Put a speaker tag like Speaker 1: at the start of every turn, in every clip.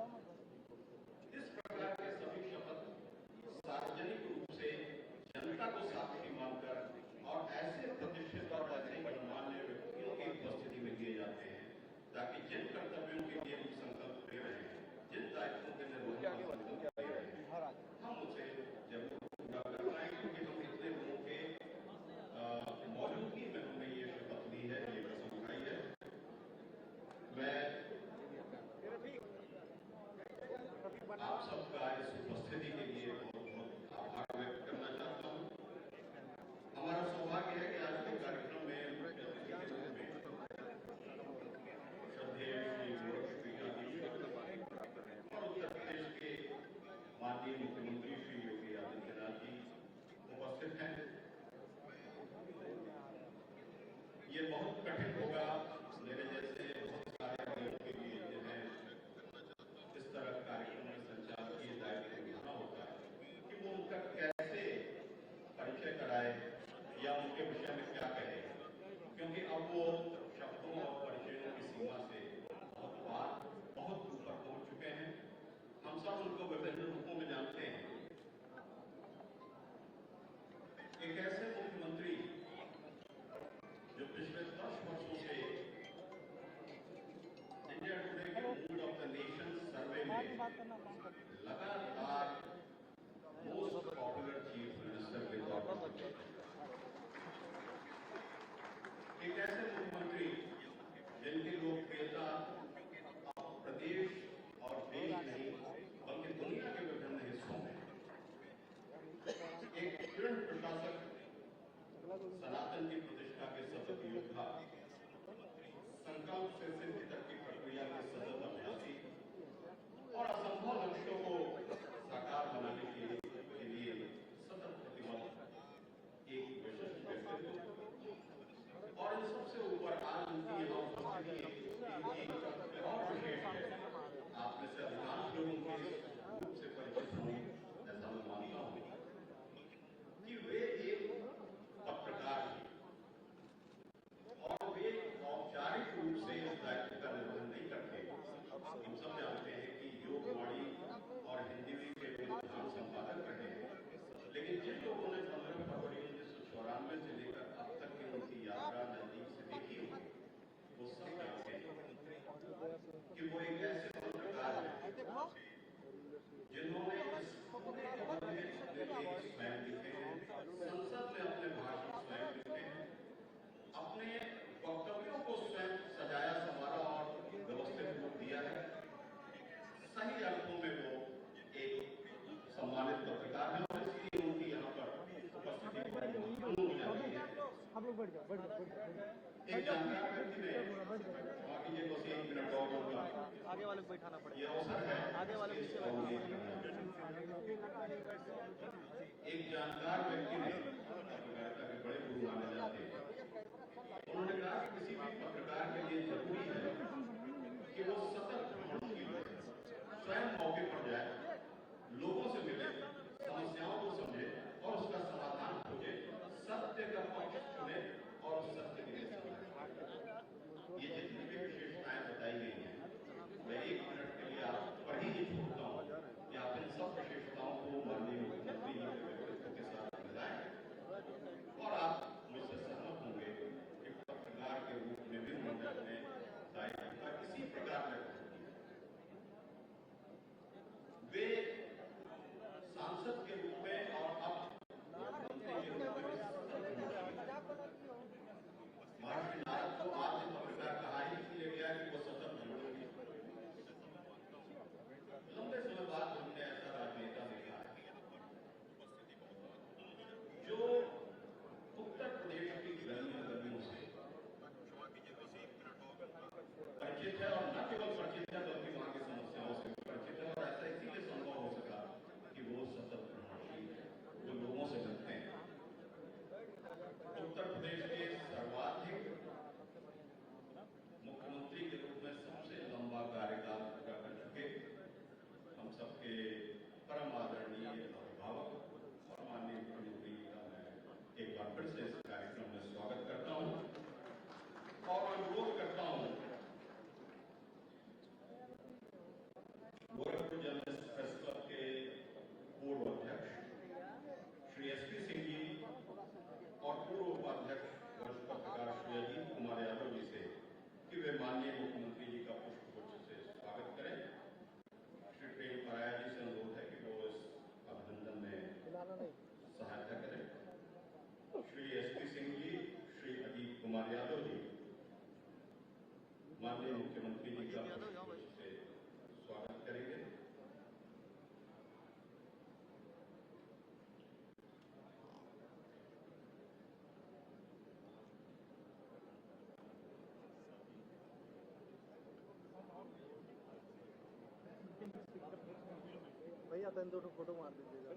Speaker 1: इस प्रकार के सभी शपथ सार्वजनिक रूप से जनता को साक्षी मानकर और ऐसे प्रतिष्ठित और ऐसे गणमान्य व्यक्तियों की उपस्थिति में लिए जाते हैं ताकि जिन कर्तव्यों के लिए हम संकल्प ले रहे हैं, जिन दायित्वों के निर्वहन का संकल्प ले रहे हैं, हम उसे जरूर पूरा कर पाएंगे, क्योंकि हम इतने लोगों के मौजूदगी में हमने ये शपथ ली है, ये कसम उठाई है। मैं आप सबका इस उपस्थिति के लिए बहुत बहुत आभार व्यक्त करना चाहता हूँ। हमारा सौभाग्य है कि आज के कार्यक्रम में मुख्य अतिथि के रूप में श्रद्धेय श्री गोरक्षनाथ और उत्तर प्रदेश के माननीय मुख्यमंत्री श्री योगी आदित्यनाथ जी उपस्थित हैं। ये बहुत कठिन होगा मेरे जैसे बहुत सारे लोगों के लिए जिन्हें इस तरह कार्यक्रम में संचालकीय दायित्व निभाना होता है कि वो उनका कैसे परिचय कराए या उनके विषय में क्या कहे, क्योंकि अब वो शब्दों और परिचयों की सीमा से बहुत बार बहुत ऊपर पहुंच चुके हैं। हम सब उनको विभिन्न रूपों में जानते हैं। एक ऐसे मुख्यमंत्री जो पिछले 10 वर्षों से इंडिया टुडे के मूड ऑफ द नेशन सर्वे में लगातार most popular chief minister with एक ऐसे मुख्यमंत्री जिनकी लोकप्रियता प्रदेश और देश नहीं बल्कि दुनिया के विभिन्न हिस्सों में एक दृढ़ प्रशासक, सनातन की प्रतिष्ठा के सतत योद्धा, संकल्प से सिद्धि तक की प्रक्रिया के सतत अभ्यासी और असंभव लक्ष्यों को साकार बनाने के लिए सतत प्रतिबद्ध एक विशिष्ट व्यक्तित्व। और इन सबसे ऊपर आज उनकी यहाँ उपस्थिति और विशेष है। आप में से अधिकांश लोगों के रूप से परिचित हों, ऐसा मैं मानता हूँ कि वे एक पत्रकार हैं और वे औपचारिक रूप से इस दायित्व का निर्वहन नहीं करते। हम सब जानते हैं कि योगवाणी और हिंदी के प्रधान संपादक रहे हैं, लेकिन जिन लोगों ने 15 फरवरी 1994 से लेकर अब तक की उनकी यात्रा नजदीक से देखी हो, वो सब जानते हैं कि वो एक ऐसे पत्रकार हैं जिन्होंने स्वयं लिखे हैं, संसद में अपने भाषण स्वयं लिखे हैं, अपने वक्तव्यों को स्वयं सजाया संवारा और व्यवस्थित रूप दिया है। सही अर्थों में वो एक सम्मानित पत्रकार है और इसलिए उनकी यहाँ पर उपस्थिति
Speaker 2: हम लोग बढ़ जाओ
Speaker 1: एक जानकार व्यक्ति ने बाकी ये बस 1 मिनट और होगा,
Speaker 2: आगे वाले को बैठाना पड़ेगा,
Speaker 1: ये अवसर है
Speaker 2: आगे वाले पीछे
Speaker 1: एक जानकार व्यक्ति ने पत्रकारिता के बड़े गुरु माने जाते हैं। उन्होंने कहा कि किसी भी पत्रकार के लिए जरूरी है कि वो सतत स्वयं मौके पर जाए, लोगों से मिले, समस्याओं को समझे और उसका समाधान खोजे, सत्य का पक्ष चुने और सत्य के लिए चले। ये जितनी भी विशेषताएं बताई गई हैं, मैं 1 मिनट के लिए आप पर ही छोड़ता हूँ कि आप इन सब विशेषताओं को माननीय मुख्यमंत्री जी के व्यक्तित्व के साथ मिलाएं
Speaker 2: आता है तो फोटो मार दीजिएगा।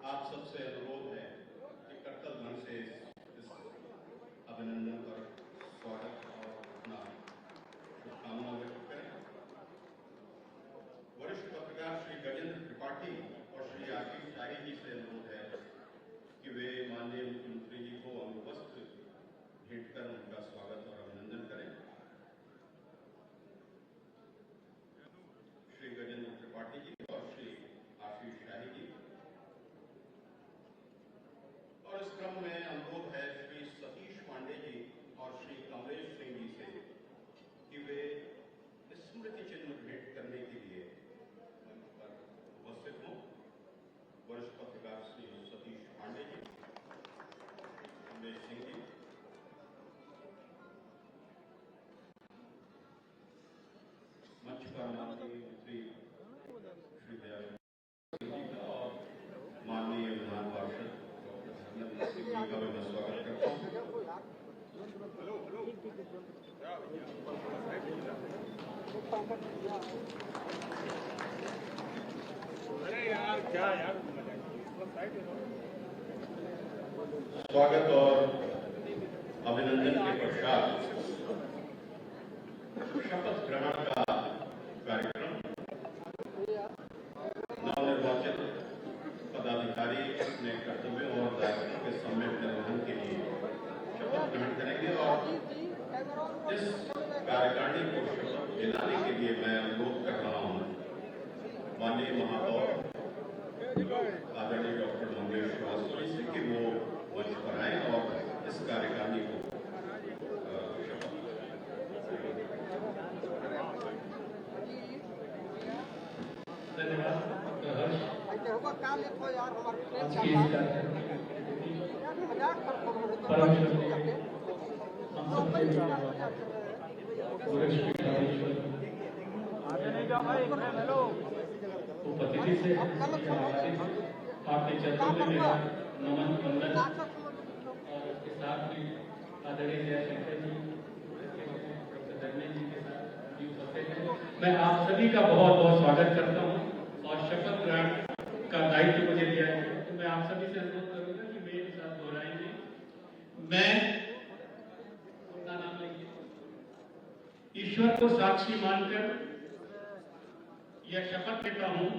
Speaker 1: आप सबसे अनुरोध है कि कर्तव्य मन से इस अभिनंदन पर स्वागत और अपना शुभकामना व्यक्त करें। वरिष्ठ पत्रकार श्री गजेंद्र त्रिपाठी और श्री आशीष शाही जी से अनुरोध है कि वे माननीय मुख्यमंत्री जी को अंगवस्त्र भेंट कर उनका स्वागत और अभिनंदन करें। श्री गजेंद्र त्रिपाठी जी और श्री आशीष शाही जी। और इस क्रम में अनुरोध है श्री सतीश पांडे जी और श्री कमलेश सिंह जी से कि वे स्मृति चिन्ह भेंट करने के लिए मंच पर उपस्थित हों। वरिष्ठ पत्रकार श्री सतीश पांडे जी, कमलेश सिंह जी। मंच पर माननीय मंत्री श्री दयाल और माननीय विधान पार्षद का मैं स्वागत करता हूँ। स्वागत और अभिनंदन के पश्चात शपथ ग्रहण का कार्यक्रम नवनिर्वाचित पदाधिकारी अपने कर्तव्यों और दायित्वों के सम्यक निर्वहन के लिए शपथ ग्रहण करेंगे। और इस कार्यकारिणी को शपथ दिलाने के लिए मैं अनुरोध कर रहा हूं माननीय महापौर आदरणीय डॉक्टर मंगेश श्रीवास्तव से कि वो मंच पर आए और इस कार्यकारिणी को
Speaker 3: उपस्थिति से आपके चरणों में मेरा नमन वंदन और उसके साथ में आदरणीय जयशंकर जी डॉक्टर धर्मेंद्र जी के साथ भी उपस्थित हैं। मैं आप सभी का बहुत बहुत स्वागत करता हूं और शपथ ग्रहण का दायित्व मुझे दिया है तो मैं आप सभी से अनुरोध करूंगा कि मेरे साथ दोहराएंगे। मैं अपना नाम लिखिए। ईश्वर को साक्षी मानकर यह शपथ लेता हूं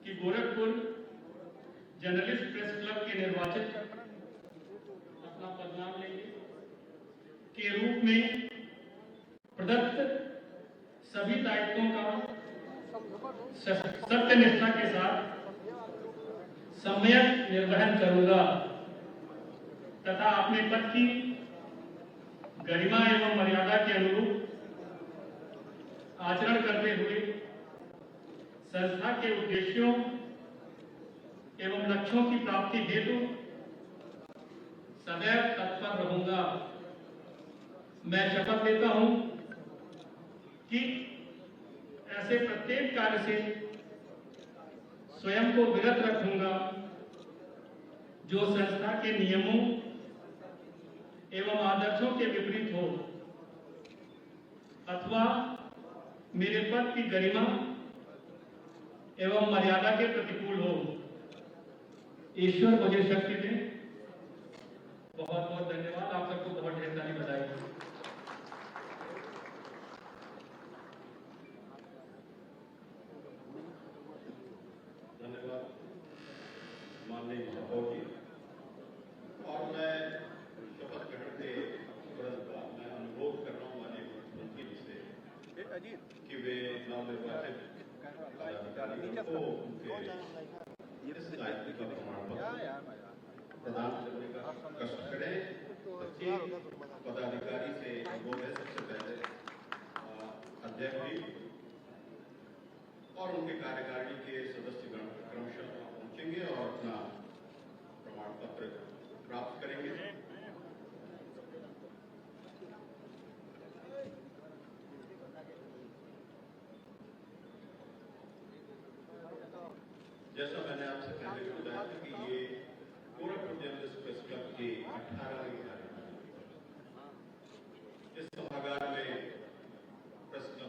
Speaker 3: कि गोरखपुर जर्नलिस्ट प्रेस क्लब के निर्वाचित अपना पदनाम लेंगे के रूप में प्रदत्त सभी दायित्वों का सत्यनिष्ठा के साथ सम्यक निर्वहन करूंगा तथा अपने पद की गरिमा एवं मर्यादा के अनुरूप आचरण करते हुए संस्था के उद्देश्यों एवं लक्ष्यों की प्राप्ति हेतु सदैव तत्पर रहूंगा। मैं शपथ लेता हूं कि ऐसे प्रत्येक कार्य से स्वयं को विरत रखूंगा जो संस्था के नियमों एवं आदर्शों के विपरीत हो अथवा मेरे पद की गरिमा एवं मर्यादा के प्रतिकूल हो। ईश्वर मुझे शक्ति दे। बहुत बहुत धन्यवाद। आप सबको बहुत ढेर सारी बधाई।
Speaker 1: धन्यवाद माननीय महापौर जी। और मैं शपथ ग्रहण के तुरंत बाद मैं अनुरोध कर रहा हूँ माननीय मुख्यमंत्री जी से कि वे नवनिर्वाचित पदाधिकारियों को उनके इस दायित्व का प्रमाण पत्र प्रदान करने का कष्ट करें। प्रत्येक पदाधिकारी से अनुरोध है सबसे पहले अध्यक्ष जी और उनके कार्यकारिणी के सदस्यगण क्रमशः पहुंचेंगे और अपना प्रमाण पत्र प्राप्त करेंगे। जैसा मैंने आपसे पहले बताया था कि ये गोरखपुर जर्नलिस्ट प्रेस क्लब की 18वीं कार्यकारिणी। इस सभागार में प्रेस क्लब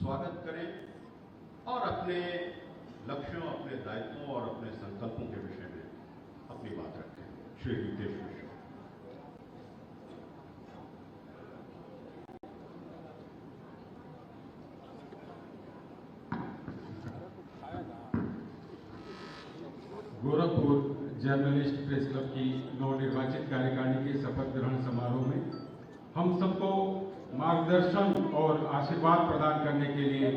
Speaker 1: स्वागत करें और अपने लक्ष्यों, अपने दायित्वों और अपने संकल्पों के विषय में अपनी बात रखें। Shri Ritesh Mishra.
Speaker 4: Gorakhpur journalist press club की नवनिर्वाचित कार्यकारिणी के शपथ ग्रहण समारोह में हम सबको मार्गदर्शन और आशीर्वाद प्रदान करने के लिए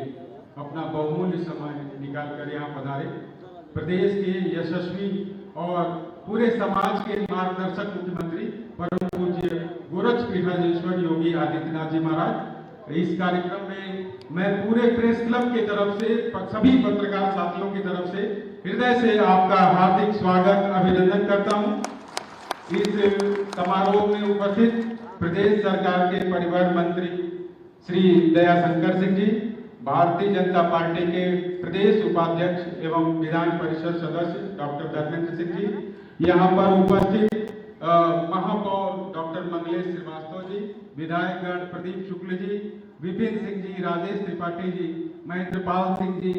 Speaker 4: अपना बहुमूल्य समय निकालकर यहाँ पधारे प्रदेश के यशस्वी और पूरे समाज के मार्गदर्शक मुख्यमंत्री परम पूज्य गोरक्षपीठाधीश्वर योगी आदित्यनाथ जी महाराज। इस कार्यक्रम में मैं पूरे प्रेस क्लब की तरफ से सभी पत्रकार साथियों की तरफ से हृदय से आपका हार्दिक स्वागत अभिनंदन करता हूं। इस समारोह में उपस्थित प्रदेश सरकार के परिवहन मंत्री श्री दयाशंकर सिंह जी, भारतीय जनता पार्टी के प्रदेश उपाध्यक्ष एवं विधान परिषद सदस्य डॉक्टर धर्मेंद्र सिंह जी, यहाँ पर उपस्थित महापौर डॉक्टर मंगलेश श्रीवास्तव जी, विधायकगण प्रदीप शुक्ल जी, विपिन सिंह जी, राजेश त्रिपाठी जी, महेंद्रपाल सिंह जी,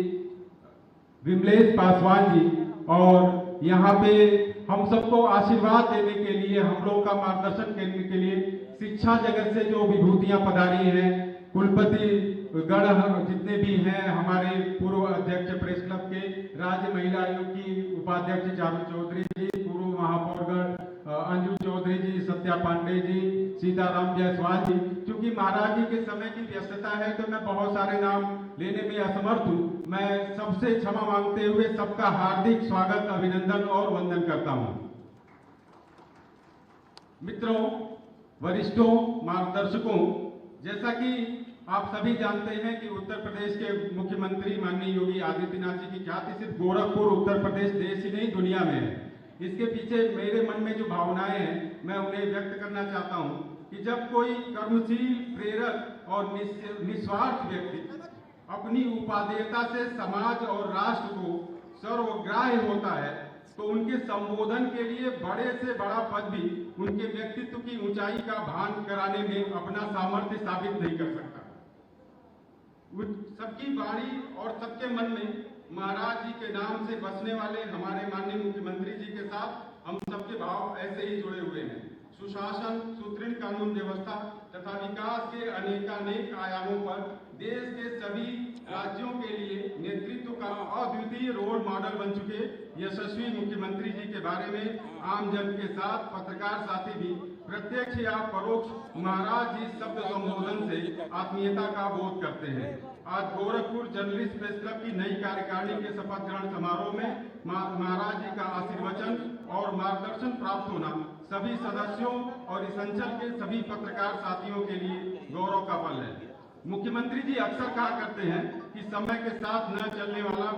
Speaker 4: विमलेश पासवान जी, और यहाँ पे हम सबको आशीर्वाद देने के लिए, हम लोग का मार्गदर्शन करने के लिए शिक्षा जगत से जो विभूतियां पधारी हैं, कुलपति गण जितने भी हैं, हमारे पूर्व अध्यक्ष प्रेस क्लब के, राज्य महिला आयोग की उपाध्यक्ष चारू चौधरी जी, पूर्व महापौरगण अंजू चौधरी जी, सत्या पांडे जी, सीताराम जायसवाल जी। क्योंकि महाराज जी के समय की व्यस्तता है तो मैं बहुत सारे नाम लेने में असमर्थ हूँ। मैं सबसे क्षमा मांगते हुए सबका हार्दिक स्वागत, अभिनंदन और वंदन करता हूँ। मित्रों, वरिष्ठों, मार्गदर्शकों, जैसा कि आप सभी जानते हैं कि उत्तर प्रदेश के मुख्यमंत्री माननीय योगी आदित्यनाथ जी की ख्याति सिर्फ गोरखपुर उत्तर प्रदेश देश ही नहीं दुनिया में है। इसके पीछे मेरे मन में जो भावनाएं हैं मैं उन्हें व्यक्त करना चाहता हूं कि जब कोई कर्मशील, प्रेरक और निस्वार्थ व्यक्ति अपनी उपादेयता से समाज और राष्ट्र को सर्वग्राह्य होता है तो उनके संबोधन के लिए बड़े से बड़ा पद भी उनके व्यक्तित्व की ऊंचाई का भान कराने में अपना सामर्थ्य साबित नहीं कर सकता। सबकी वाणी और सबके मन में महाराज जी के नाम से बसने वाले हमारे माननीय मुख्यमंत्री जी के साथ हम सबके भाव ऐसे ही जुड़े हुए हैं। सुशासन, सुदृढ़ कानून व्यवस्था तथा विकास के अनेकानेक आयामों पर देश के सभी राज्यों के लिए नेतृत्व का अद्वितीय रोल मॉडल बन चुके यशस्वी मुख्यमंत्री जी के बारे में आम जन के साथ पत्रकार साथी भी प्रत्यक्ष या परोक्ष महाराज जी शब्द संबोधन से आत्मीयता का बोध करते हैं। आज गोरखपुर जर्नलिस्ट प्रेस क्लब की नई कार्यकारिणी के शपथ ग्रहण समारोह में महाराज जी का आशीर्वचन और मार्गदर्शन प्राप्त होना सभी सदस्यों और इस अंचल के सभी पत्रकार साथियों के लिए गौरव का पल है। मुख्यमंत्री जी अक्सर कहा करते हैं कि समय के साथ न चलने वाला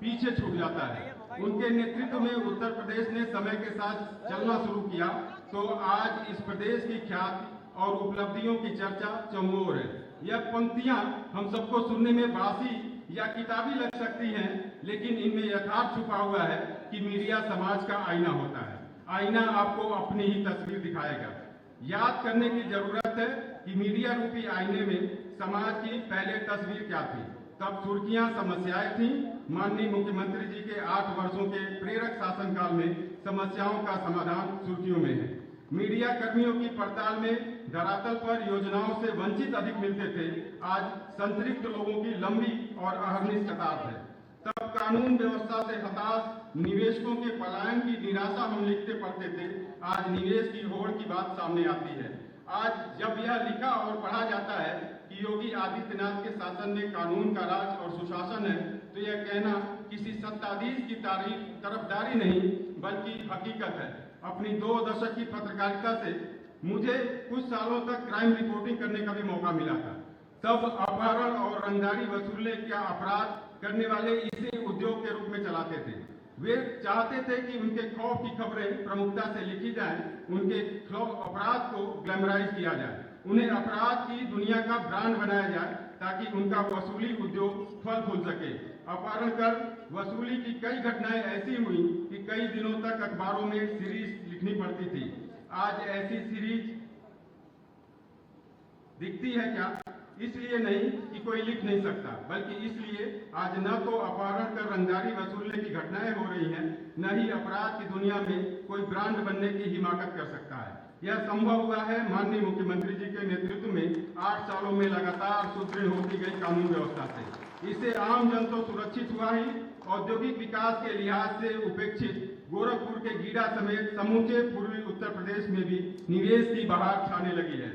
Speaker 4: पीछे छूट जाता है। उनके नेतृत्व में उत्तर प्रदेश ने समय के साथ चलना शुरू किया तो आज इस प्रदेश की ख्याति और उपलब्धियों की चर्चा चहुओर है। यह पंक्तियां हम सबको सुनने में बासी या किताबी लग सकती हैं, लेकिन इनमें यथार्थ छुपा हुआ है कि मीडिया समाज का आईना होता है। आईना आपको अपनी ही तस्वीर दिखाएगा। याद करने की जरूरत है कि मीडिया रूपी आईने में समाज की पहले तस्वीर क्या थी। तब सुर्खियां समस्याएं थी। माननीय मुख्यमंत्री जी के 8 वर्षों के प्रेरक शासनकाल में समस्याओं का समाधान सुर्खियों में है। मीडिया कर्मियों की पड़ताल में धरातल पर योजनाओं से वंचित अधिक मिलते थे। आज संतृप्त लोगों की लंबी और अहर्निश कतार है। तब कानून व्यवस्था से हताश निवेशकों के पलायन की निराशा हम लिखते पढ़ते थे। आज निवेश की होड़ की बात सामने आती है। आज जब यह लिखा और पढ़ा जाता है कि योगी आदित्यनाथ के शासन में कानून का राज और सुशासन है तो यह कहना किसी सत्ताधीश की तरफदारी नहीं बल्कि हकीकत है। अपनी 2 दशक की पत्रकारिता से मुझे कुछ सालों तक क्राइम रिपोर्टिंग करने का भी मौका मिला था। तब अपहरण और रंगदारी वसूलने का अपराध करने वाले इसे उद्योग के रूप में चलाते थे। वे चाहते थे कि उनके खौफ की खबरें प्रमुखता से लिखी जाएं, उनके अपराध को ग्लैमराइज किया जाए, उन्हें अपराध की दुनिया का ब्रांड बनाया जाए ताकि उनका वसूली उद्योग फल फूल सके। अपहरण कर वसूली की कई घटनाएं ऐसी हुई कि कई दिनों तक अखबारों में सीरीज लिखनी पड़ती थी। आज ऐसी सीरीज दिखती है क्या? इसलिए नहीं कि कोई लिख नहीं सकता, बल्कि इसलिए आज न तो अपहरण कर रंगदारी वसूलने की घटनाएं हो रही हैं, न ही अपराध की दुनिया में कोई ब्रांड बनने की हिमाकत कर सकता है। यह संभव हुआ है माननीय मुख्यमंत्री जी के नेतृत्व में 8 सालों में लगातार सुदृढ़ होती गई कानून व्यवस्था से। इससे आम जन तो सुरक्षित हुआ ही, औद्योगिक विकास के लिहाज से उपेक्षित गोरखपुर के गीडा समेत समूचे पूर्वी उत्तर प्रदेश में भी निवेश की बहार छाने लगी है।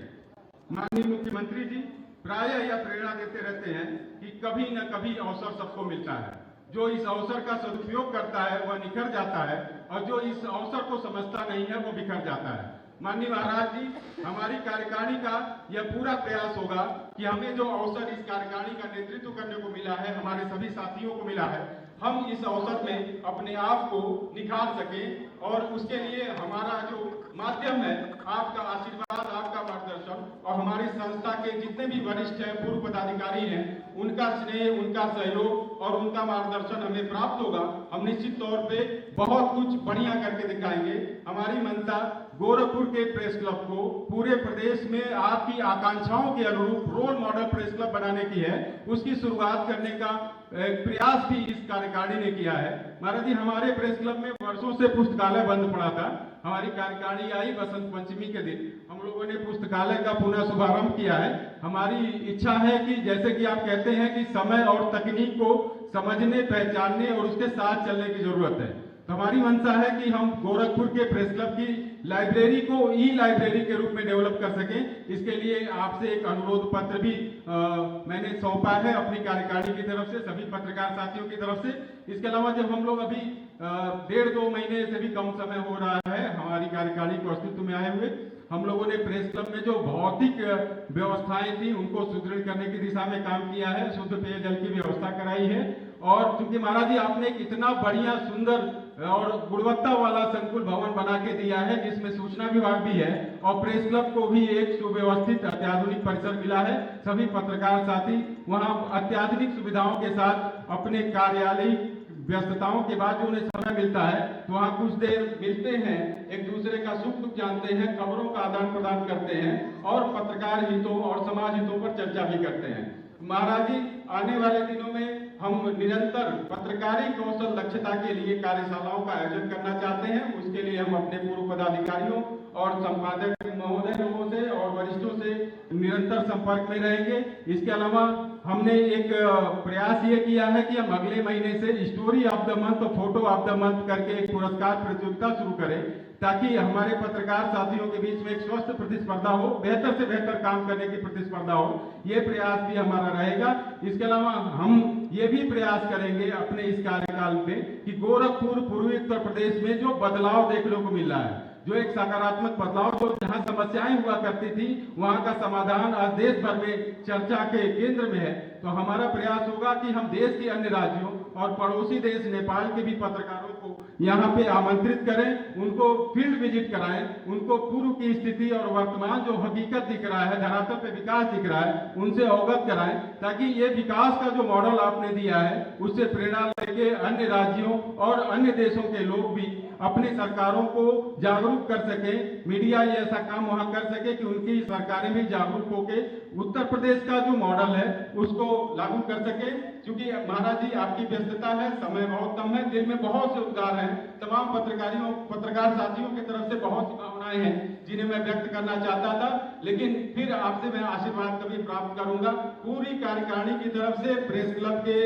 Speaker 4: माननीय मुख्यमंत्री जी प्रायः यह प्रेरणा देते रहते हैं कि कभी न कभी अवसर सबको मिलता है। जो इस अवसर का सदुपयोग करता है वह निखर जाता है, और जो इस अवसर को समझता नहीं है वो बिखर जाता है। माननीय महाराज जी, हमारी कार्यकारिणी का यह पूरा प्रयास होगा कि हमें जो अवसर इस कार्यकारिणी का नेतृत्व करने को मिला है, हमारे सभी साथियों को मिला है, हम इस अवसर में अपने आप को निखार सकें, और उसके लिए हमारा जो माध्यम है आपका आशीर्वाद, आपका मार्गदर्शन, और हमारी संस्था के जितने भी वरिष्ठ हैं, पूर्व पदाधिकारी हैं, उनका स्नेह, उनका सहयोग और उनका मार्गदर्शन हमें प्राप्त होगा। हम निश्चित तौर पे बहुत कुछ बढ़िया करके दिखाएंगे। हमारी मंशा गोरखपुर के प्रेस क्लब को पूरे प्रदेश में आपकी आकांक्षाओं के अनुरूप रोल मॉडल प्रेस क्लब बनाने की है। उसकी शुरुआत करने का प्रयास भी इस कार्यकारिणी ने किया है। महाराज जी, हमारे प्रेस क्लब में वर्षों से पुस्तकालय बंद पड़ा था। हमारी कार्यकारिणी आई बसंत पंचमी के दिन, हम लोगों ने पुस्तकालय का पुनः शुभारंभ किया है। हमारी इच्छा है कि जैसे कि आप कहते हैं कि समय और तकनीक को समझने, पहचानने और उसके साथ चलने की जरूरत है, तो हमारी मंशा है कि हम गोरखपुर के प्रेस क्लब की लाइब्रेरी को ई-लाइब्रेरी के रूप में डेवलप कर सकें। इसके लिए आपसे एक अनुरोध पत्र भी मैंने सौंपा है अपनी कार्यकारिणी की तरफ से, सभी पत्रकार साथियों की तरफ से। इसके अलावा जब हम लोग अभी 1.5-2 महीने से भी कम समय हो रहा है हमारी कार्यकारिणी को अस्तित्व में आए हुए, हम लोगों ने प्रेस क्लब में जो भौतिक व्यवस्थाएं थी उनको सुदृढ़ करने की दिशा में काम किया है, शुद्ध पेयजल की व्यवस्था कराई है। और क्योंकि महाराज जी आपने एक इतना बढ़िया, सुंदर और गुणवत्ता वाला संकुल भवन बना के दिया है जिसमें सूचना विभाग भी है, और प्रेस क्लब को भी एक सुव्यवस्थित अत्याधुनिक परिसर मिला है। सभी पत्रकार साथी वहां अत्याधुनिक सुविधाओं के साथ अपने कार्यालय व्यस्तताओं के बाद जो उन्हें समय मिलता है तो वहाँ कुछ देर मिलते हैं, एक दूसरे का सुख दुख जानते हैं, खबरों का आदान प्रदान करते हैं और पत्रकार हितों और समाज हितों पर चर्चा भी करते हैं। महाराज जी, आने वाले दिनों में हम निरंतर पत्रकारी कौशल दक्षता के लिए कार्यशालाओं का आयोजन करना चाहते हैं। उसके लिए हम अपने पूर्व पदाधिकारियों और संपादक महोदय लोगों से और वरिष्ठों से निरंतर संपर्क में रहेंगे। इसके अलावा हमने एक प्रयास ये किया है कि हम अगले महीने से स्टोरी ऑफ द मंथ और फोटो ऑफ द मंथ करके एक पुरस्कार प्रतियोगिता शुरू करें, ताकि हमारे पत्रकार साथियों के बीच में एक स्वस्थ प्रतिस्पर्धा हो, बेहतर से बेहतर काम करने की प्रतिस्पर्धा हो। ये प्रयास भी हमारा रहेगा। इसके अलावा हम ये भी प्रयास करेंगे अपने इस कार्यकाल में कि गोरखपुर पूर्वी उत्तर प्रदेश में जो बदलाव देखने को मिल रहा है, जो एक सकारात्मक बदलाव, जो जहां समस्याएं हुआ करती थी वहां का समाधान आज देश भर में चर्चा के केंद्र में है। तो हमारा प्रयास होगा कि हम देश के अन्य राज्यों और पड़ोसी देश नेपाल के भी पत्रकारों को यहाँ पे आमंत्रित करें, उनको फील्ड विजिट कराएं, उनको पूर्व की स्थिति और वर्तमान जो हकीकत दिख रहा है, धरातल पे विकास दिख रहा है, उनसे अवगत कराएं, ताकि ये विकास का जो मॉडल आपने दिया है उससे प्रेरणा लेके अन्य राज्यों और अन्य देशों के लोग भी अपनी सरकारों को जागरूक कर सके, मीडिया ये ऐसा काम वहां कर सके कि उनकी सरकारें भी जागरूक होके उत्तर प्रदेश का जो मॉडल है उसको लागू कर सके। क्योंकि महाराज जी आपकी व्यस्तता है, समय बहुत कम है, दिल में बहुत से उद्गार हैं, तमाम पत्रकार साथियों की तरफ से बहुत सी भावनाएं हैं जिन्हें मैं व्यक्त करना चाहता था, लेकिन फिर आपसे मैं आशीर्वाद कभी प्राप्त करूंगा। पूरी कार्यकारिणी की तरफ से प्रेस क्लब के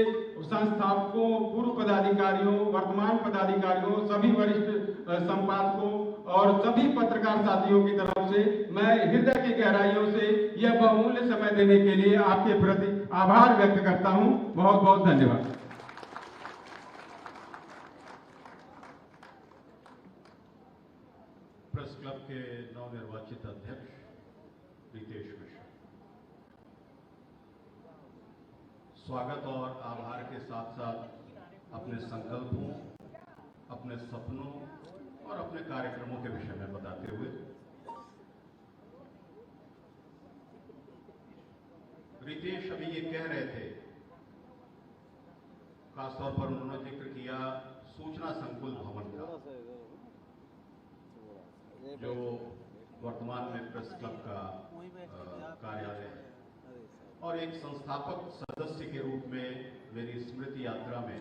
Speaker 4: संस्थापकों, पूर्व पदाधिकारियों, वर्तमान पदाधिकारियों, सभी वरिष्ठ संपादकों और सभी पत्रकार साथियों की तरफ से मैं हृदय की गहराइयों से यह बहुमूल्य समय देने के लिए आपके प्रति आभार व्यक्त करता हूं। बहुत बहुत धन्यवाद।
Speaker 1: प्रेस क्लब के नवनिर्वाचित अध्यक्ष रितेश मिश्रा, स्वागत और आभार के साथ साथ अपने संकल्पों, अपने सपनों और अपने कार्यक्रमों के विषय में बताते हुए रितेश अभी ये कह रहे थे, खासतौर पर उन्होंने जिक्र किया सूचना संकुल भवन का, जो वर्तमान में प्रेस क्लब का कार्यालय है। और एक संस्थापक सदस्य के रूप में मेरी स्मृति यात्रा में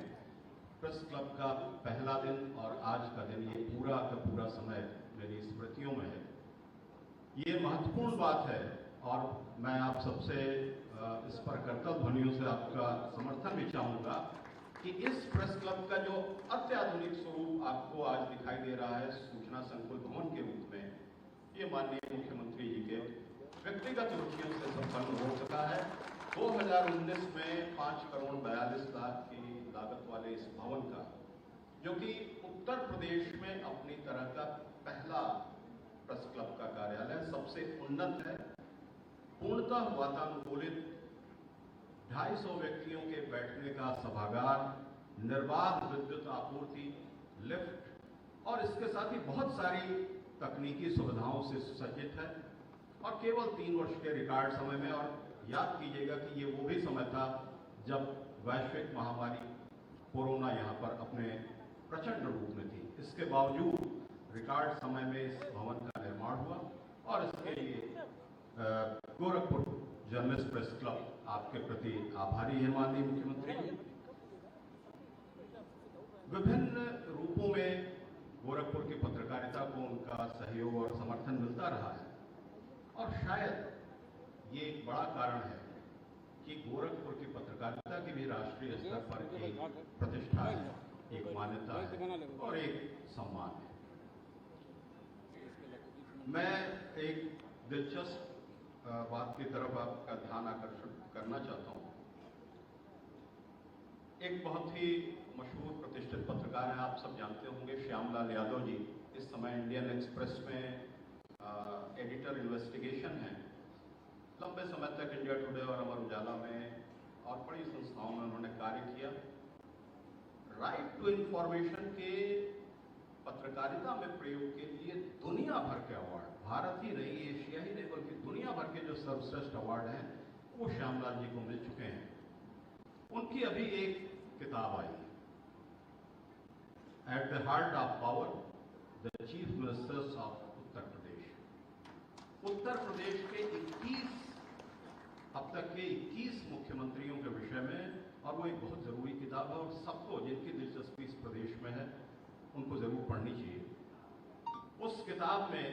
Speaker 1: प्रेस क्लब का पहला दिन और आज का दिन, ये पूरा का पूरा समय मेरी स्मृतियों में है। ये महत्वपूर्ण बात है और मैं आप सबसे इस पर करतल ध्वनियों से आपका समर्थन भी चाहूंगा कि इस प्रेस क्लब का जो अत्याधुनिक स्वरूप आपको आज दिखाई दे रहा है सूचना संकुल भवन के रूप में, ये माननीय मुख्यमंत्री जी के व्यक्तिगत रुचियों से संपन्न हो सका है। 2019 में 5,42,00,000 की लागत वाले इस भवन का, जो कि उत्तर प्रदेश में अपनी तरह का पहला प्रेस क्लब का कार्यालय, सबसे उन्नत है, पूर्णतः वातानुकूलित, 250 व्यक्तियों के बैठने का सभागार, निर्बाध विद्युत आपूर्ति, लिफ्ट और इसके साथ ही बहुत सारी तकनीकी सुविधाओं से सुसज्जित है और केवल 3 वर्ष के रिकॉर्ड समय में। और याद कीजिएगा कि ये वो भी समय था जब वैश्विक महामारी कोरोना यहाँ पर अपने प्रचंड रूप में थी। इसके बावजूद रिकॉर्ड समय में इस भवन का निर्माण हुआ और इसके लिए गोरखपुर जर्नलिस्ट प्रेस क्लब आपके प्रति आभारी है माननीय मुख्यमंत्री जी। विभिन्न रूपों में गोरखपुर की पत्रकारिता को उनका सहयोग और समर्थन मिलता रहा है और शायद ये एक बड़ा कारण है कि गोरखपुर की पत्रकारिता की भी राष्ट्रीय स्तर पर एक प्रतिष्ठा है, एक मान्यता है और एक सम्मान है। मैं एक दिलचस्प बात की तरफ आपका ध्यान आकर्षित करना चाहता हूं। एक बहुत ही मशहूर प्रतिष्ठित पत्रकार हैं, आप सब जानते होंगे, श्यामलाल यादव जी। इस समय इंडियन एक्सप्रेस में एडिटर इन्वेस्टिगेशन है। लंबे समय तक इंडिया टुडे और अमर उजाला में और बड़ी संस्थाओं में उन्होंने कार्य किया। राइट टू इंफॉर्मेशन के पत्रकारिता में प्रयोग के लिए दुनिया भर के अवार्ड, भारत ही नहीं, एशिया ही नहीं, बल्कि दुनिया भर के जो सर्वश्रेष्ठ अवार्ड हैं वो श्यामलाल जी को मिल चुके हैं। उनकी अभी एक किताब आई, at the heart of power, the chief ministers of Uttar Pradesh. Uttar Pradesh के 21 अब तक के 21 मुख्यमंत्रियों के विषय में, और वो एक बहुत जरूरी किताब है और सबको जिनकी दिलचस्पी इस प्रदेश में है उनको जरूर पढ़नी चाहिए। उस किताब में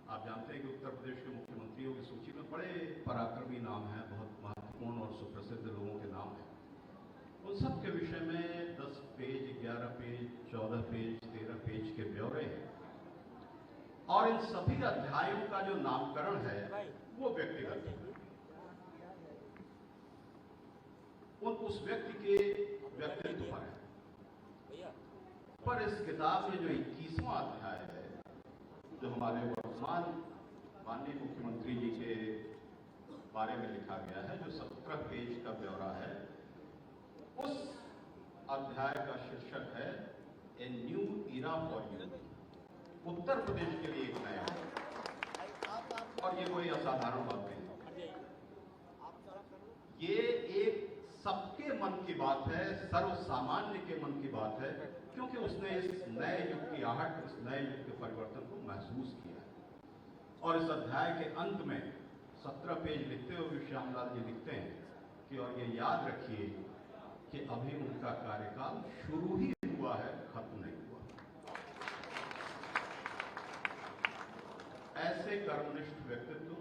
Speaker 1: आप जानते हैं कि उत्तर प्रदेश के मुख्यमंत्रियों की सूची में बड़े पराक्रमी नाम हैं, बहुत महत्वपूर्ण और सुप्रसिद्ध लोगों के नाम हैं। उन सब के विषय में 10 पेज, 11 पेज, 14 पेज, 13 पेज के ब्यौरे हैं और इन सभी अध्यायों का जो नामकरण है वो व्यक्तिगत है, उस व्यक्ति के व्यक्तित्व पर है। पर इस किताब में जो 21वां अध्याय है, जो हमारे वर्तमान माननीय मुख्यमंत्री जी के बारे में लिखा गया है, जो 17 पेज का ब्यौरा है, उस अध्याय का शीर्षक है a new era for you. Uttar Pradesh के लिए एक नया, और ये कोई असाधारण बात नहीं, ये एक सबके मन की बात है, सर्वसामान्य के मन की बात है, क्योंकि उसने इस नए युग की आहट, इस नए युग के परिवर्तन को महसूस किया है। और इस अध्याय के अंत में 17 पेज लिखते हुए श्यामलाल जी लिखते हैं कि और ये याद रखिए कि अभी उनका कार्यकाल शुरू ही हुआ है, खत्म नहीं हुआ। ऐसे कर्मनिष्ठ व्यक्तित्व,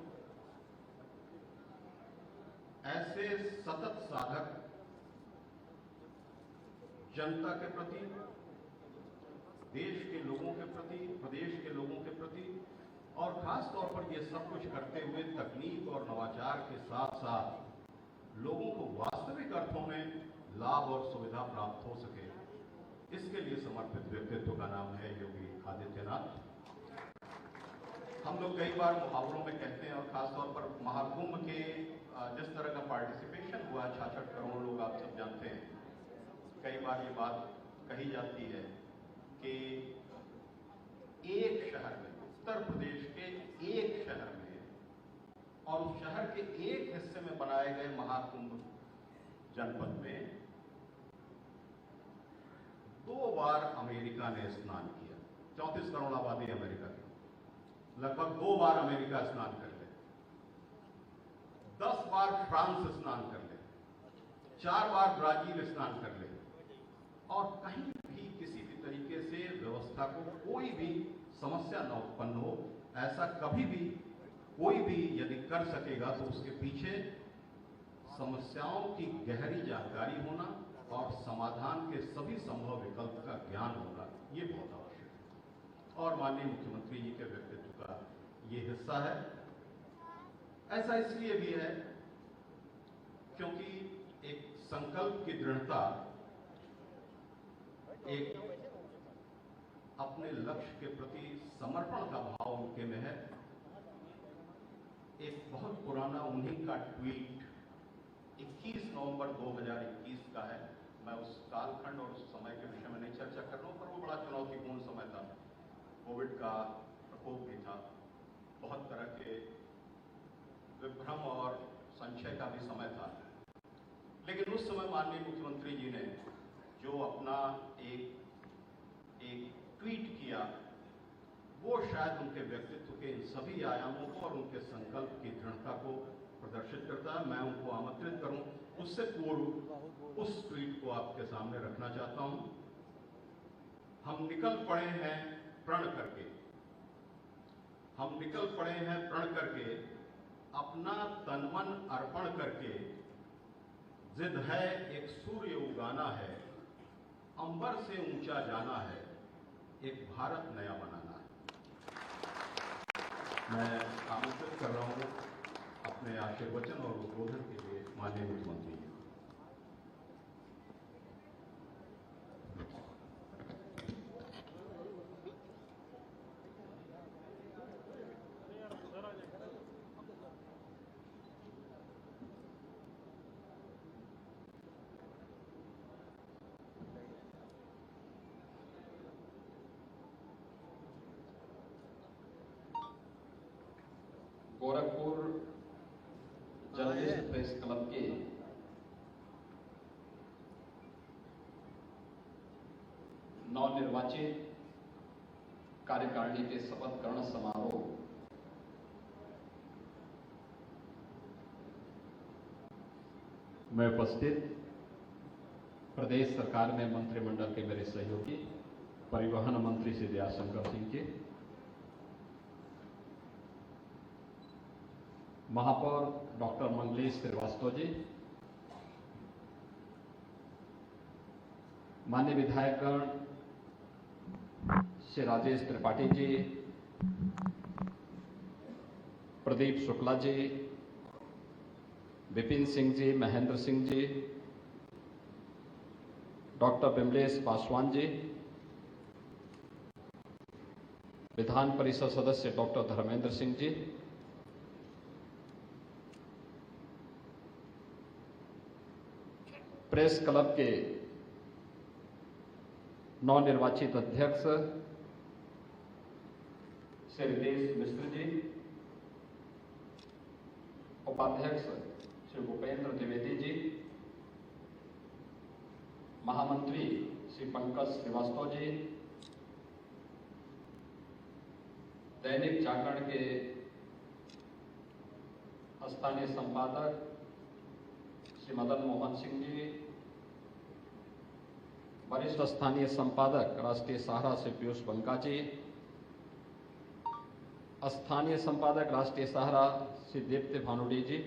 Speaker 1: ऐसे सतत साधक, जनता के प्रति, देश के लोगों के प्रति, प्रदेश के लोगों के प्रति, और खास तौर पर ये सब कुछ करते हुए तकनीक और नवाचार के साथ साथ लोगों को वास्तविक अर्थों में लाभ और सुविधा प्राप्त हो सके, इसके लिए समर्पित व्यक्तित्व का नाम है योगी आदित्यनाथ। हम लोग कई बार मुहावरों में कहते हैं, और खासतौर पर महाकुंभ के जिस तरह का पार्टिसिपेशन हुआ, 66 करोड़ लोग, आप सब जानते हैं, कई बार ये बात कही जाती है कि एक शहर में, उत्तर प्रदेश के एक शहर में, और उस शहर के एक हिस्से में बनाए गए महाकुंभ जनपद में 2 बार अमेरिका ने स्नान किया। 34 करोड़ आबादी अमेरिका की, लगभग 2 बार अमेरिका स्नान कर ले। 10 बार फ्रांस स्नान कर ले, 4 बार ब्राजील स्नान कर ले और कहीं भी किसी भी तरीके से व्यवस्था को कोई भी समस्या न उत्पन्न हो, ऐसा कभी भी कोई भी यदि कर सकेगा तो उसके पीछे समस्याओं की गहरी जानकारी होना और समाधान के सभी संभव विकल्प का ज्ञान होना, ये बहुत आवश्यक है और माननीय मुख्यमंत्री जी के व्यक्तित्व का ये हिस्सा है। ऐसा इसलिए भी है क्योंकि एक संकल्प की दृढ़ता, एक अपने लक्ष्य के प्रति समर्पण का भाव उनके में है। एक बहुत पुराना उन्हीं का ट्वीट 21 नवंबर 2021 का है। मैं उस कालखंड और उस समय के विषय में नहीं चर्चा कर रहा हूं, पर वो बड़ा चुनौतीपूर्ण समय था। कोविड का प्रकोप भी था, बहुत तरह के विभ्रम और संशय का भी समय था, लेकिन उस समय माननीय मुख्यमंत्री जी ने जो अपना एक ट्वीट किया, वो शायद उनके व्यक्तित्व के इन सभी आयामों को और उनके संकल्प की दृढ़ता को प्रदर्शित करता है। मैं उनको आमंत्रित करूं, उससे पूर्व उस ट्वीट को आपके सामने रखना चाहता हूं। हम निकल पड़े हैं प्रण करके, हम निकल पड़े हैं प्रण करके, अपना तन मन अर्पण करके, जिद है एक सूर्य उगाना है, अंबर से ऊंचा जाना है, एक भारत नया बनाना है। मैं आमंत्रित कर रहा हूं अपने आशीर्वचन और उद्बोधन के लिए माननीय मुख्यमंत्री जी।
Speaker 5: गोरखपुर जर्नलिस्ट प्रेस क्लब के नवनिर्वाचित कार्यकारिणी के शपथ ग्रहण समारोह में उपस्थित प्रदेश सरकार में मंत्रिमंडल के मेरे सहयोगी परिवहन मंत्री श्री दयाशंकर सिंह जी, महापौर डॉक्टर मंगलेश श्रीवास्तव जी, माननीय विधायकगण श्री राजेश त्रिपाठी जी, प्रदीप शुक्ला जी, विपिन सिंह जी, महेंद्र सिंह जी, डॉक्टर विमलेश पासवान जी, विधान परिषद सदस्य doctor Dharmendra Singh ji, press club के नवनिर्वाचित अध्यक्ष श्री रितेश मिश्र जी, उपाध्यक्ष श्री भूपेंद्र द्विवेदी जी, महामंत्री श्री पंकज श्रीवास्तव जी, दैनिक जागरण के स्थानीय संपादक श्री मदन मोहन सिंह जी, वरिष्ठ स्थानीय संपादक राष्ट्रीय सहारा श्री पीयूष बंका जी, स्थानीय संपादक राष्ट्रीय सहारा श्री दीप्ति भानुडी जी,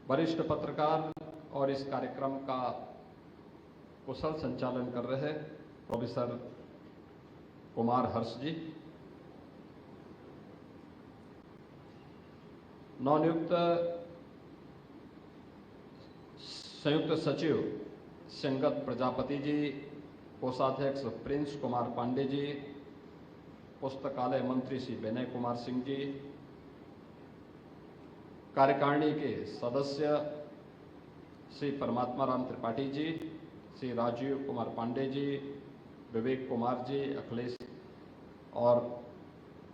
Speaker 5: वरिष्ठ पत्रकार और इस कार्यक्रम का कुशल संचालन कर रहे प्रोफेसर कुमार हर्ष जी, नवनियुक्त संयुक्त सचिव संगत प्रजापति जी, कोषाध्यक्ष प्रिंस कुमार पांडे जी, पुस्तकालय मंत्री श्री विनय कुमार सिंह जी, कार्यकारिणी के सदस्य श्री परमात्मा राम त्रिपाठी जी, श्री राजीव कुमार पांडे जी, विवेक कुमार जी, अखिलेश और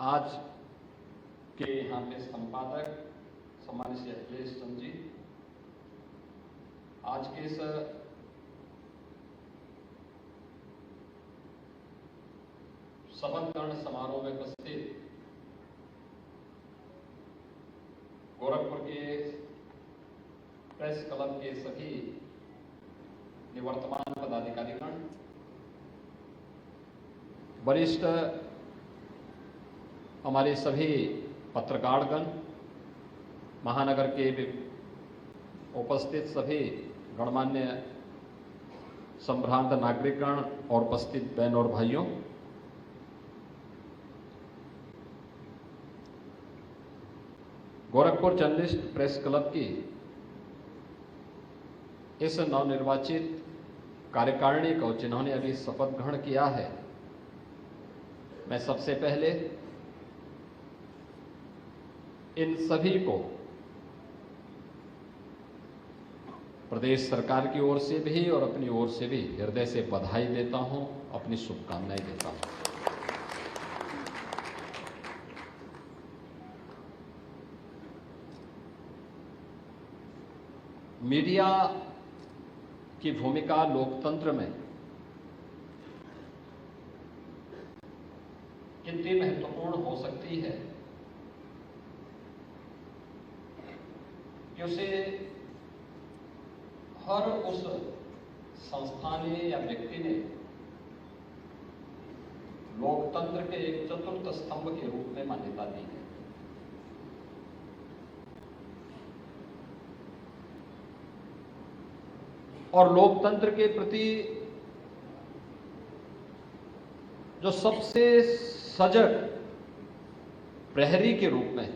Speaker 5: आज के यहाँ पे संपादक सम्मानित श्री अखिलेश चंद जी, आज के इस शपथ ग्रहण समारोह में उपस्थित गोरखपुर के प्रेस क्लब के सभी निवर्तमान पदाधिकारीगण, वरिष्ठ हमारे सभी पत्रकारगण, महानगर के उपस्थित सभी गणमान्य संभ्रांत नागरिकगण और उपस्थित बहन और भाइयों, गोरखपुर जर्नलिस्ट प्रेस क्लब की इस नवनिर्वाचित कार्यकारिणी को जिन्होंने अभी शपथ ग्रहण किया है, मैं सबसे पहले इन सभी को प्रदेश सरकार की ओर से भी और अपनी ओर से भी हृदय से बधाई देता हूं, अपनी शुभकामनाएं देता हूं। मीडिया की भूमिका लोकतंत्र में कितनी महत्वपूर्ण हो सकती है कि उसे हर उस संस्था ने या व्यक्ति ने लोकतंत्र के एक चतुर्थ स्तंभ के रूप में मान्यता दी है। और लोकतंत्र के प्रति जो सबसे सजग प्रहरी के रूप में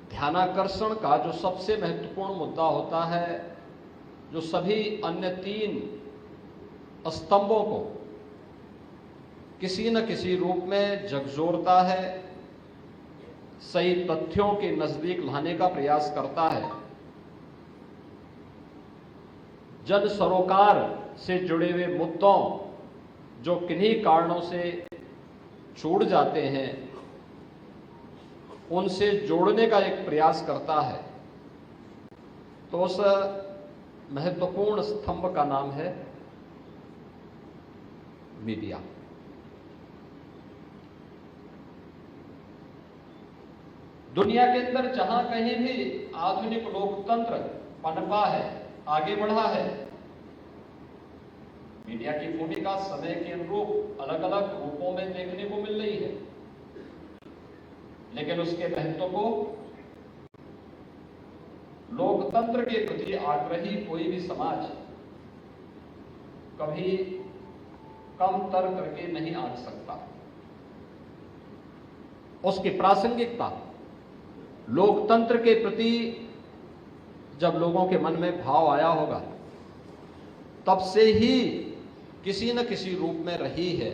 Speaker 5: ध्यानाकर्षण का जो सबसे महत्वपूर्ण मुद्दा होता है, जो सभी अन्य तीन स्तंभों को किसी न किसी रूप में झकझोरता है, सही तथ्यों के नजदीक लाने का प्रयास करता है, जन सरोकार से जुड़े हुए मुद्दों जो किन्हीं कारणों से छूट जाते हैं उनसे जोड़ने का एक प्रयास करता है, तो उस महत्वपूर्ण स्तंभ का नाम है मीडिया। दुनिया के अंदर जहां कहीं भी आधुनिक लोकतंत्र पनपा है, आगे बढ़ा है, मीडिया की भूमिका समय के अनुरूप अलग अलग रूपों में देखने को मिल रही है, लेकिन उसके महत्व को लोकतंत्र के प्रति आग्रही कोई भी समाज कभी कम तर करके नहीं आंक सकता। उसकी प्रासंगिकता, लोकतंत्र के प्रति जब लोगों के मन में भाव आया होगा तब से ही किसी न किसी रूप में रही है,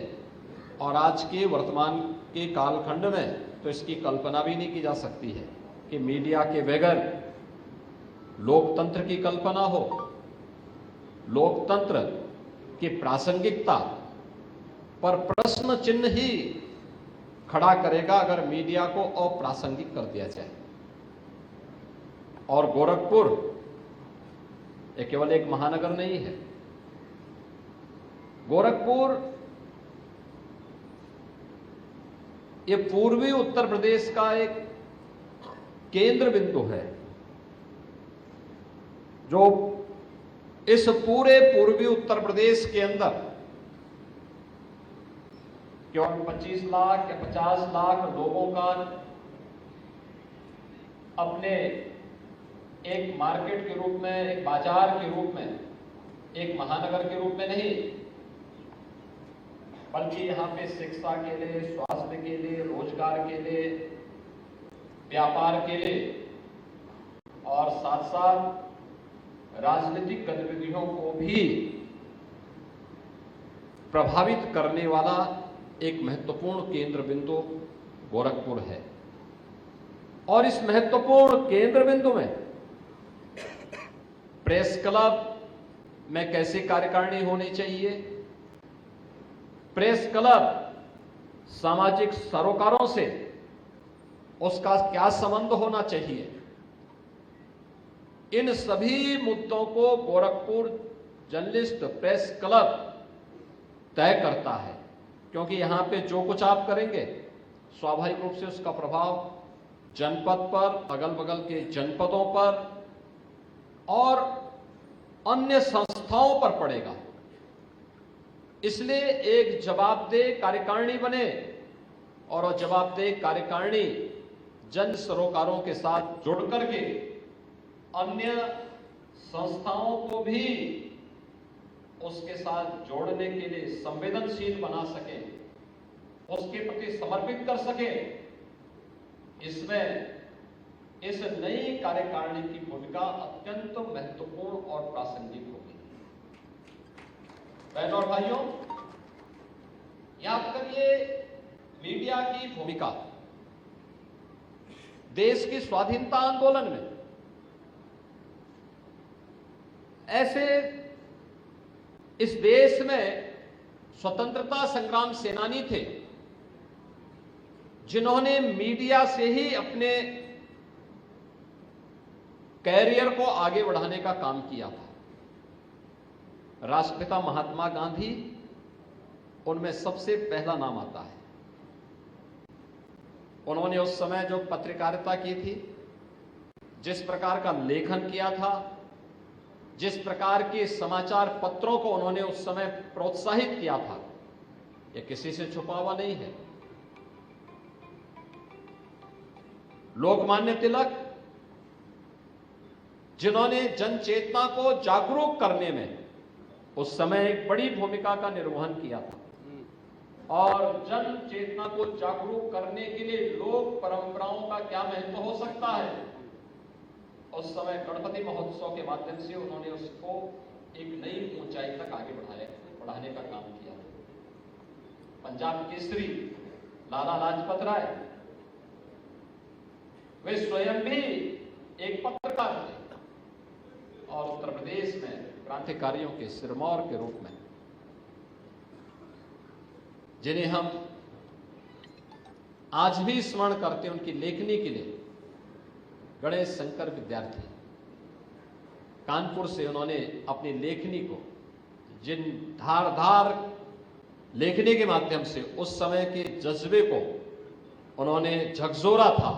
Speaker 5: और आज के वर्तमान के कालखंड में तो इसकी कल्पना भी नहीं की जा सकती है कि मीडिया के बगैर लोकतंत्र की कल्पना हो। लोकतंत्र की प्रासंगिकता पर प्रश्न चिन्ह ही खड़ा करेगा अगर मीडिया को अप्रासंगिक कर दिया जाए। और गोरखपुर ये केवल एक महानगर नहीं है, गोरखपुर ये पूर्वी उत्तर प्रदेश का एक केंद्र बिंदु है, जो इस पूरे पूर्वी उत्तर प्रदेश के अंदर केवल 25 लाख या 50 लाख लोगों का अपने एक मार्केट के रूप में, एक बाजार के रूप में, एक महानगर के रूप में नहीं, बल्कि यहाँ पे शिक्षा के लिए, स्वास्थ्य के लिए, रोजगार के लिए, व्यापार के लिए और साथ साथ राजनीतिक गतिविधियों को भी प्रभावित करने वाला एक महत्वपूर्ण केंद्र बिंदु गोरखपुर है। और इस महत्वपूर्ण केंद्र बिंदु में प्रेस क्लब में कैसे कार्यकारिणी होनी चाहिए, प्रेस क्लब सामाजिक सरोकारों से उसका क्या संबंध होना चाहिए, इन सभी मुद्दों को गोरखपुर जर्नलिस्ट प्रेस क्लब तय करता है। क्योंकि यहां पे जो कुछ आप करेंगे स्वाभाविक रूप से उसका प्रभाव जनपद पर, अगल बगल के जनपदों पर और अन्य संस्थाओं पर पड़ेगा। इसलिए एक जवाबदेह कार्यकारिणी बने और वह जवाबदेह कार्यकारिणी जन सरोकारों के साथ जुड़ करके अन्य संस्थाओं को भी उसके साथ जोड़ने के लिए संवेदनशील बना सके, उसके प्रति समर्पित कर सके। इसमें इस नई कार्यकारिणी की भूमिका अत्यंत महत्वपूर्ण और प्रासंगिक होगी। बहनों और भाइयों, याद करिए मीडिया की भूमिका देश की स्वाधीनता आंदोलन में। ऐसे इस देश में स्वतंत्रता संग्राम सेनानी थे जिन्होंने मीडिया से ही अपने कैरियर को आगे बढ़ाने का काम किया था। राष्ट्रपिता महात्मा गांधी उनमें सबसे पहला नाम आता है। उन्होंने उस समय जो पत्रकारिता की थी, जिस प्रकार का लेखन किया था, जिस प्रकार के समाचार पत्रों को उन्होंने उस समय प्रोत्साहित किया था, यह किसी से छुपा हुआ नहीं है। लोकमान्य तिलक, जिन्होंने जन चेतना को जागरूक करने में उस समय एक बड़ी भूमिका का निर्वहन किया था, और जन चेतना को जागरूक करने के लिए लोक परंपराओं का क्या महत्व हो सकता है, उस समय गणपति महोत्सव के माध्यम से उन्होंने उसको एक नई ऊंचाई तक आगे बढ़ाने का काम किया। पंजाब केसरी लाला लाजपत राय, वे स्वयं भी एक पत्रकार थे और उत्तर प्रदेश में क्रांतिकारियों के सिरमौर के रूप में, जिन्हें हम आज भी स्मरण करते हैं उनकी लेखनी के लिए, गणेश शंकर विद्यार्थी। कानपुर से उन्होंने अपनी लेखनी को, जिन धारदार लेखनी के माध्यम से उस समय के जज्बे को उन्होंने झकझोरा था,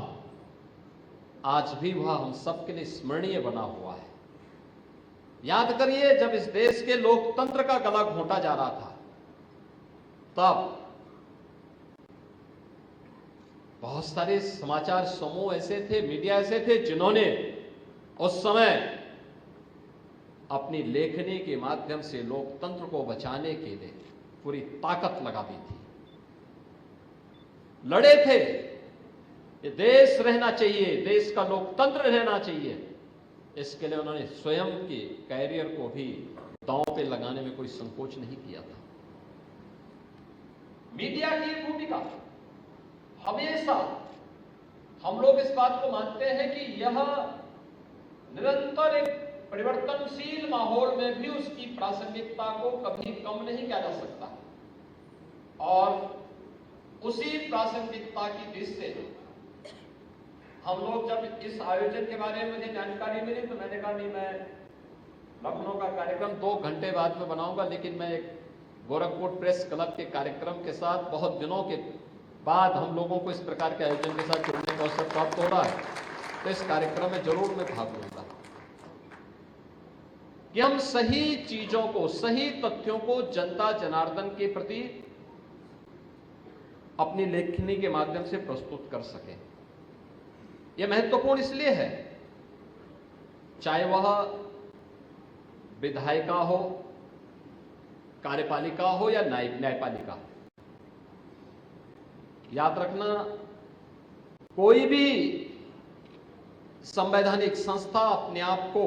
Speaker 5: आज भी वह हम सबके लिए स्मरणीय बना हुआ है। याद करिए, जब इस देश के लोकतंत्र का गला घोंटा जा रहा था, तब बहुत सारे समाचार समूह ऐसे थे, मीडिया ऐसे थे, जिन्होंने उस समय अपनी लेखनी के माध्यम से लोकतंत्र को बचाने के लिए पूरी ताकत लगा दी थी। लड़े थे, ये देश रहना चाहिए, देश का लोकतंत्र रहना चाहिए। इसके लिए उन्होंने स्वयं के कैरियर को भी दांव पे लगाने में कोई संकोच नहीं किया था। मीडिया की भूमिका हमेशा, हम लोग इस बात को मानते हैं कि यह निरंतर एक परिवर्तनशील माहौल में भी उसकी प्रासंगिकता को कभी कम नहीं किया जा सकता, और उसी प्रासंगिकता की दृष्टि से हम लोग जब इस आयोजन के बारे में मुझे जानकारी मिली तो मैंने कहा नहीं, मैं लखनऊ का कार्यक्रम 2 घंटे बाद में बनाऊंगा, लेकिन मैं एक गोरखपुर प्रेस क्लब के कार्यक्रम के साथ बहुत दिनों के बाद हम लोगों को इस प्रकार के आयोजन के साथ जुड़ने का अवसर प्राप्त हो रहा है, तो इस कार्यक्रम में जरूर मैं भाग लूंगा कि हम सही चीजों को, सही तथ्यों को जनता जनार्दन के प्रति अपनी लेखनी के माध्यम से प्रस्तुत कर सकें। यह महत्वपूर्ण इसलिए है, चाहे वह विधायिका हो, कार्यपालिका हो या न्यायपालिका। याद रखना, कोई भी संवैधानिक संस्था अपने आप को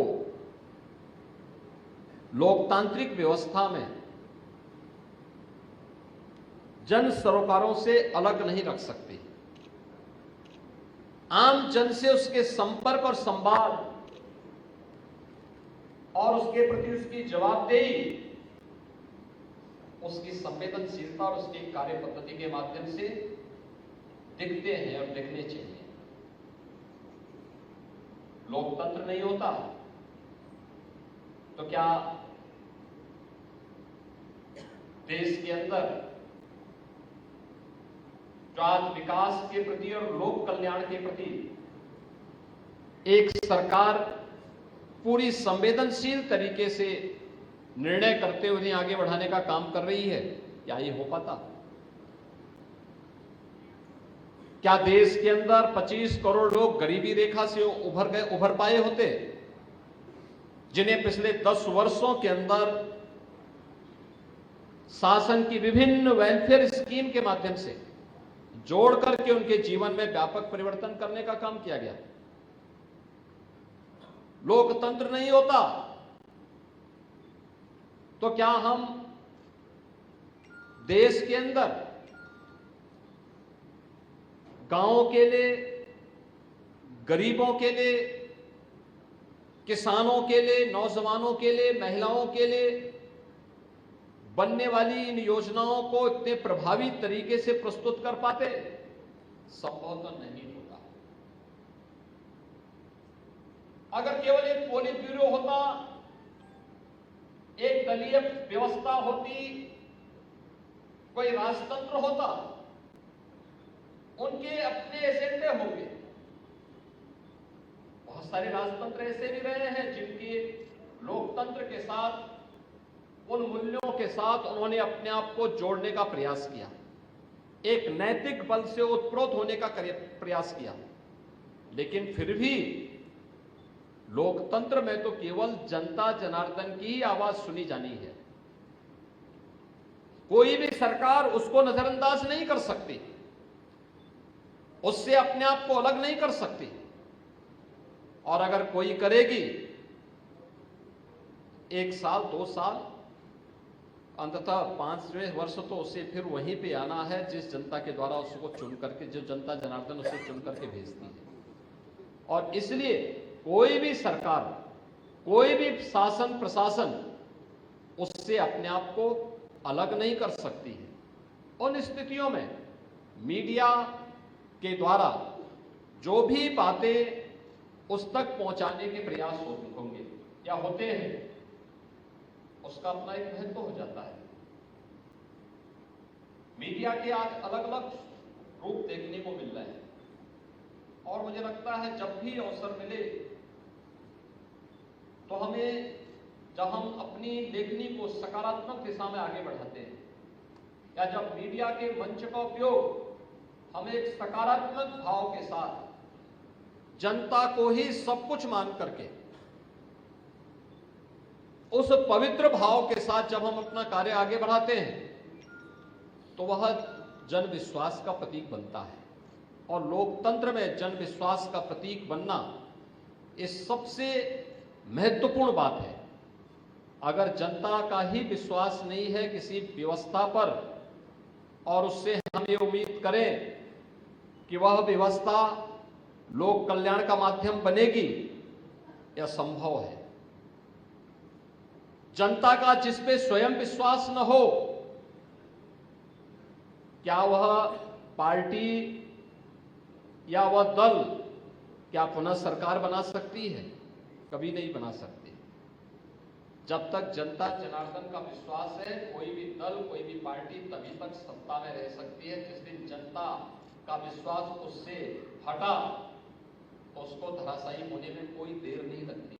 Speaker 5: लोकतांत्रिक व्यवस्था में जन सरोकारों से अलग नहीं रख सकती। आम जन से उसके संपर्क और संवाद और उसके प्रति उसकी जवाबदेही, उसकी संवेदनशीलता और उसकी कार्य पद्धति के माध्यम से दिखते हैं और दिखने चाहिए। लोकतंत्र नहीं होता तो क्या देश के अंदर जो आज विकास के प्रति और लोक कल्याण के प्रति एक सरकार पूरी संवेदनशील तरीके से निर्णय करते हुए उन्हें आगे बढ़ाने का काम कर रही है, क्या ये हो पाता? क्या देश के अंदर 25 करोड़ लोग गरीबी रेखा से उभर पाए होते, जिन्हें पिछले 10 वर्षों के अंदर शासन की विभिन्न वेलफेयर स्कीम के माध्यम से जोड़ करके उनके जीवन में व्यापक परिवर्तन करने का काम किया गया? लोकतंत्र नहीं होता तो क्या हम देश के अंदर गांवों के लिए, गरीबों के लिए, किसानों के लिए, नौजवानों के लिए, महिलाओं के लिए बनने वाली इन योजनाओं को इतने प्रभावी तरीके से प्रस्तुत कर पाते? संभव तो नहीं होता। अगर केवल एक पोलिट ब्यूरो होता, एक दलीय व्यवस्था होती, कोई राजतंत्र होता, उनके अपने एजेंडे होंगे। बहुत सारे राजतंत्र ऐसे भी रहे हैं जिनके लोकतंत्र के साथ, उन मूल्यों के साथ उन्होंने अपने आप को जोड़ने का प्रयास किया, एक नैतिक बल से उत्प्रोत होने का प्रयास किया, लेकिन फिर भी लोकतंत्र में तो केवल जनता जनार्दन की ही आवाज सुनी जानी है। कोई भी सरकार उसको नजरअंदाज नहीं कर सकती, उससे अपने आप को अलग नहीं कर सकती, और अगर कोई करेगी 1 साल 2 साल, अंततः 5वें वर्ष तो उसे फिर वहीं पे आना है जिस जनता के द्वारा उसको चुन करके, जो जनता जनार्दन उसे चुन करके भेजती है। और इसलिए कोई भी सरकार, कोई भी शासन प्रशासन उससे अपने आप को अलग नहीं कर सकती है। उन स्थितियों में मीडिया के द्वारा जो भी बातें उस तक पहुंचाने के प्रयास होंगे या होते हैं, उसका अपना एक महत्व हो जाता है। मीडिया के आज अलग अलग रूप देखने को मिल रहे हैं, और मुझे लगता है जब भी अवसर मिले तो हमें, जब हम अपनी लेखनी को सकारात्मक दिशा में आगे बढ़ाते हैं, या जब मीडिया के मंच का उपयोग हम एक सकारात्मक भाव के साथ, जनता को ही सब कुछ मान करके, उस पवित्र भाव के साथ जब हम अपना कार्य आगे बढ़ाते हैं, तो वह जन विश्वास का प्रतीक बनता है। और लोकतंत्र में जन विश्वास का प्रतीक बनना ये सबसे महत्वपूर्ण बात है। अगर जनता का ही विश्वास नहीं है किसी व्यवस्था पर, और उससे हम ये उम्मीद करें कि वह व्यवस्था लोक कल्याण का माध्यम बनेगी, यह संभव है। जनता का जिस पे स्वयं विश्वास न हो, क्या वह पार्टी या वह दल क्या पुनः सरकार बना सकती है? कभी नहीं बना सकती। जब तक जनता जनार्दन का विश्वास है, कोई भी दल, कोई भी पार्टी तभी तक सत्ता में रह सकती है। जिस दिन जनता का विश्वास उससे हटा तो उसको धराशायी होने में कोई देर नहीं लगती।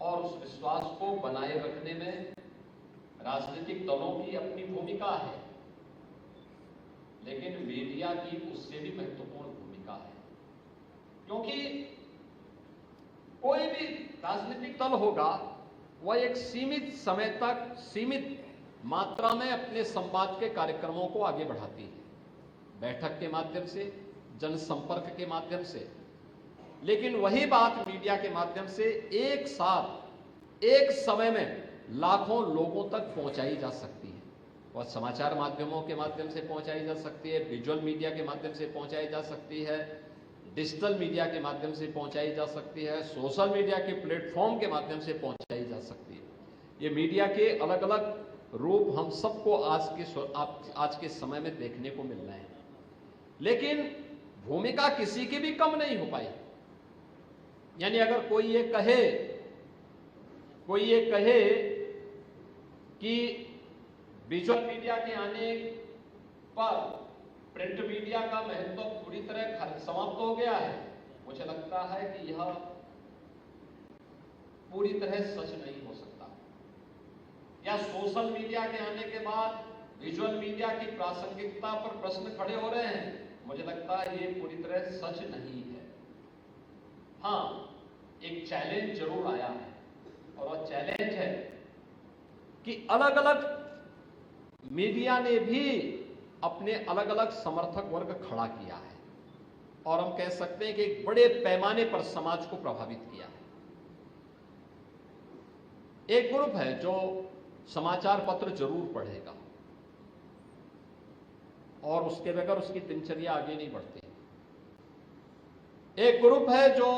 Speaker 5: और उस विश्वास को बनाए रखने में राजनीतिक दलों की अपनी भूमिका है, लेकिन मीडिया की उससे भी महत्वपूर्ण भूमिका है। क्योंकि कोई भी राजनीतिक दल होगा, वह एक सीमित समय तक, सीमित मात्रा में अपने संवाद के कार्यक्रमों को आगे बढ़ाती है, बैठक के माध्यम से, जनसंपर्क के माध्यम से। लेकिन वही बात मीडिया के माध्यम से एक साथ, एक समय में लाखों लोगों तक पहुंचाई जा सकती है। वह समाचार माध्यमों के माध्यम से पहुंचाई जा सकती है, विजुअल मीडिया के माध्यम से पहुंचाई जा सकती है, डिजिटल मीडिया के माध्यम से पहुंचाई जा सकती है, सोशल मीडिया के प्लेटफॉर्म के माध्यम से पहुंचाई जा सकती है। ये मीडिया के अलग अलग रूप हम सबको आज के समय में देखने को मिल रहे हैं, लेकिन भूमिका किसी की भी कम नहीं हो पाई। यानी अगर कोई ये कहे कि विजुअल मीडिया के आने पर प्रिंट मीडिया का महत्व पूरी तरह समाप्त हो गया है, मुझे लगता है कि यह पूरी तरह सच नहीं हो सकता। या सोशल मीडिया के आने के बाद विजुअल मीडिया की प्रासंगिकता पर प्रश्न खड़े हो रहे हैं, मुझे लगता है ये पूरी तरह सच नहीं है। हाँ, एक चैलेंज जरूर आया है और वह चैलेंज है कि अलग अलग मीडिया ने भी अपने अलग अलग समर्थक वर्ग खड़ा किया है और हम कह सकते हैं कि एक बड़े पैमाने पर समाज को प्रभावित किया है। एक ग्रुप है जो समाचार पत्र जरूर पढ़ेगा और उसके बगैर उसकी दिनचर्या आगे नहीं बढ़ती। एक ग्रुप है जो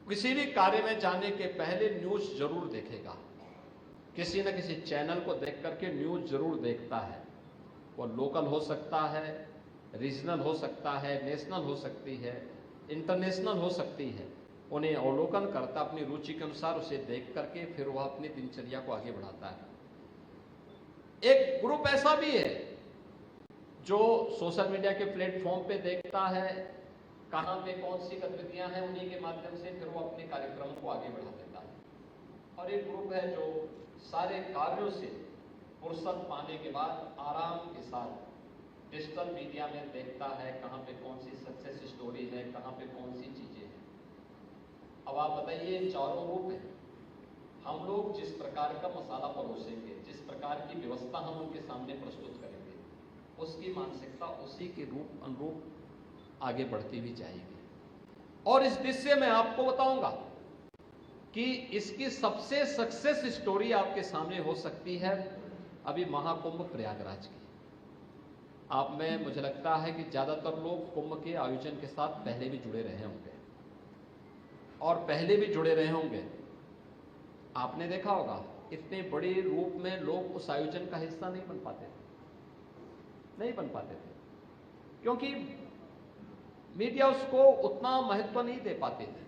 Speaker 5: किसी भी कार्य में जाने के पहले न्यूज जरूर देखेगा, किसी न किसी चैनल को देख करके न्यूज जरूर देखता है। वो लोकल हो सकता है, रीजनल हो सकता है, नेशनल हो सकती है, इंटरनेशनल हो सकती है। उन्हें अवलोकन करता, अपनी रुचि के अनुसार उसे देख करके फिर वह अपनी दिनचर्या को आगे बढ़ाता है। एक ग्रुप ऐसा भी है जो सोशल मीडिया के प्लेटफॉर्म पे देखता है कहां पे कौन सी गतिविधियां हैं, उन्हीं के माध्यम से फिर वो अपने कार्यक्रम को आगे बढ़ा देता है। और एक ग्रुप है जो सारे कार्यों से फुर्सत पाने के बाद आराम के साथ डिजिटल मीडिया में देखता है कहां पे कौन सी सक्सेस स्टोरी है, कहां पे कौन सी चीजें हैं। अब आप बताइए, चारों रूप हैं। हम लोग जिस प्रकार का मसाला परोसेंगे, जिस प्रकार की व्यवस्था हम उनके सामने प्रस्तुत करेंगे, उसकी मानसिकता उसी के रूप अनुरूप आगे बढ़ती भी जाएगी। और इस दृश्य में आपको बताऊंगा कि इसकी सबसे सक्सेस स्टोरी आपके सामने हो सकती है अभी महाकुंभ प्रयागराज की। आप में मुझे लगता है कि ज्यादातर लोग कुंभ के आयोजन के साथ पहले भी जुड़े रहे होंगे और पहले भी जुड़े रहे होंगे। आपने देखा होगा इतने बड़े रूप में लोग उस आयोजन का हिस्सा नहीं बन पाते थे, क्योंकि मीडिया उसको उतना महत्व नहीं दे पाते थे।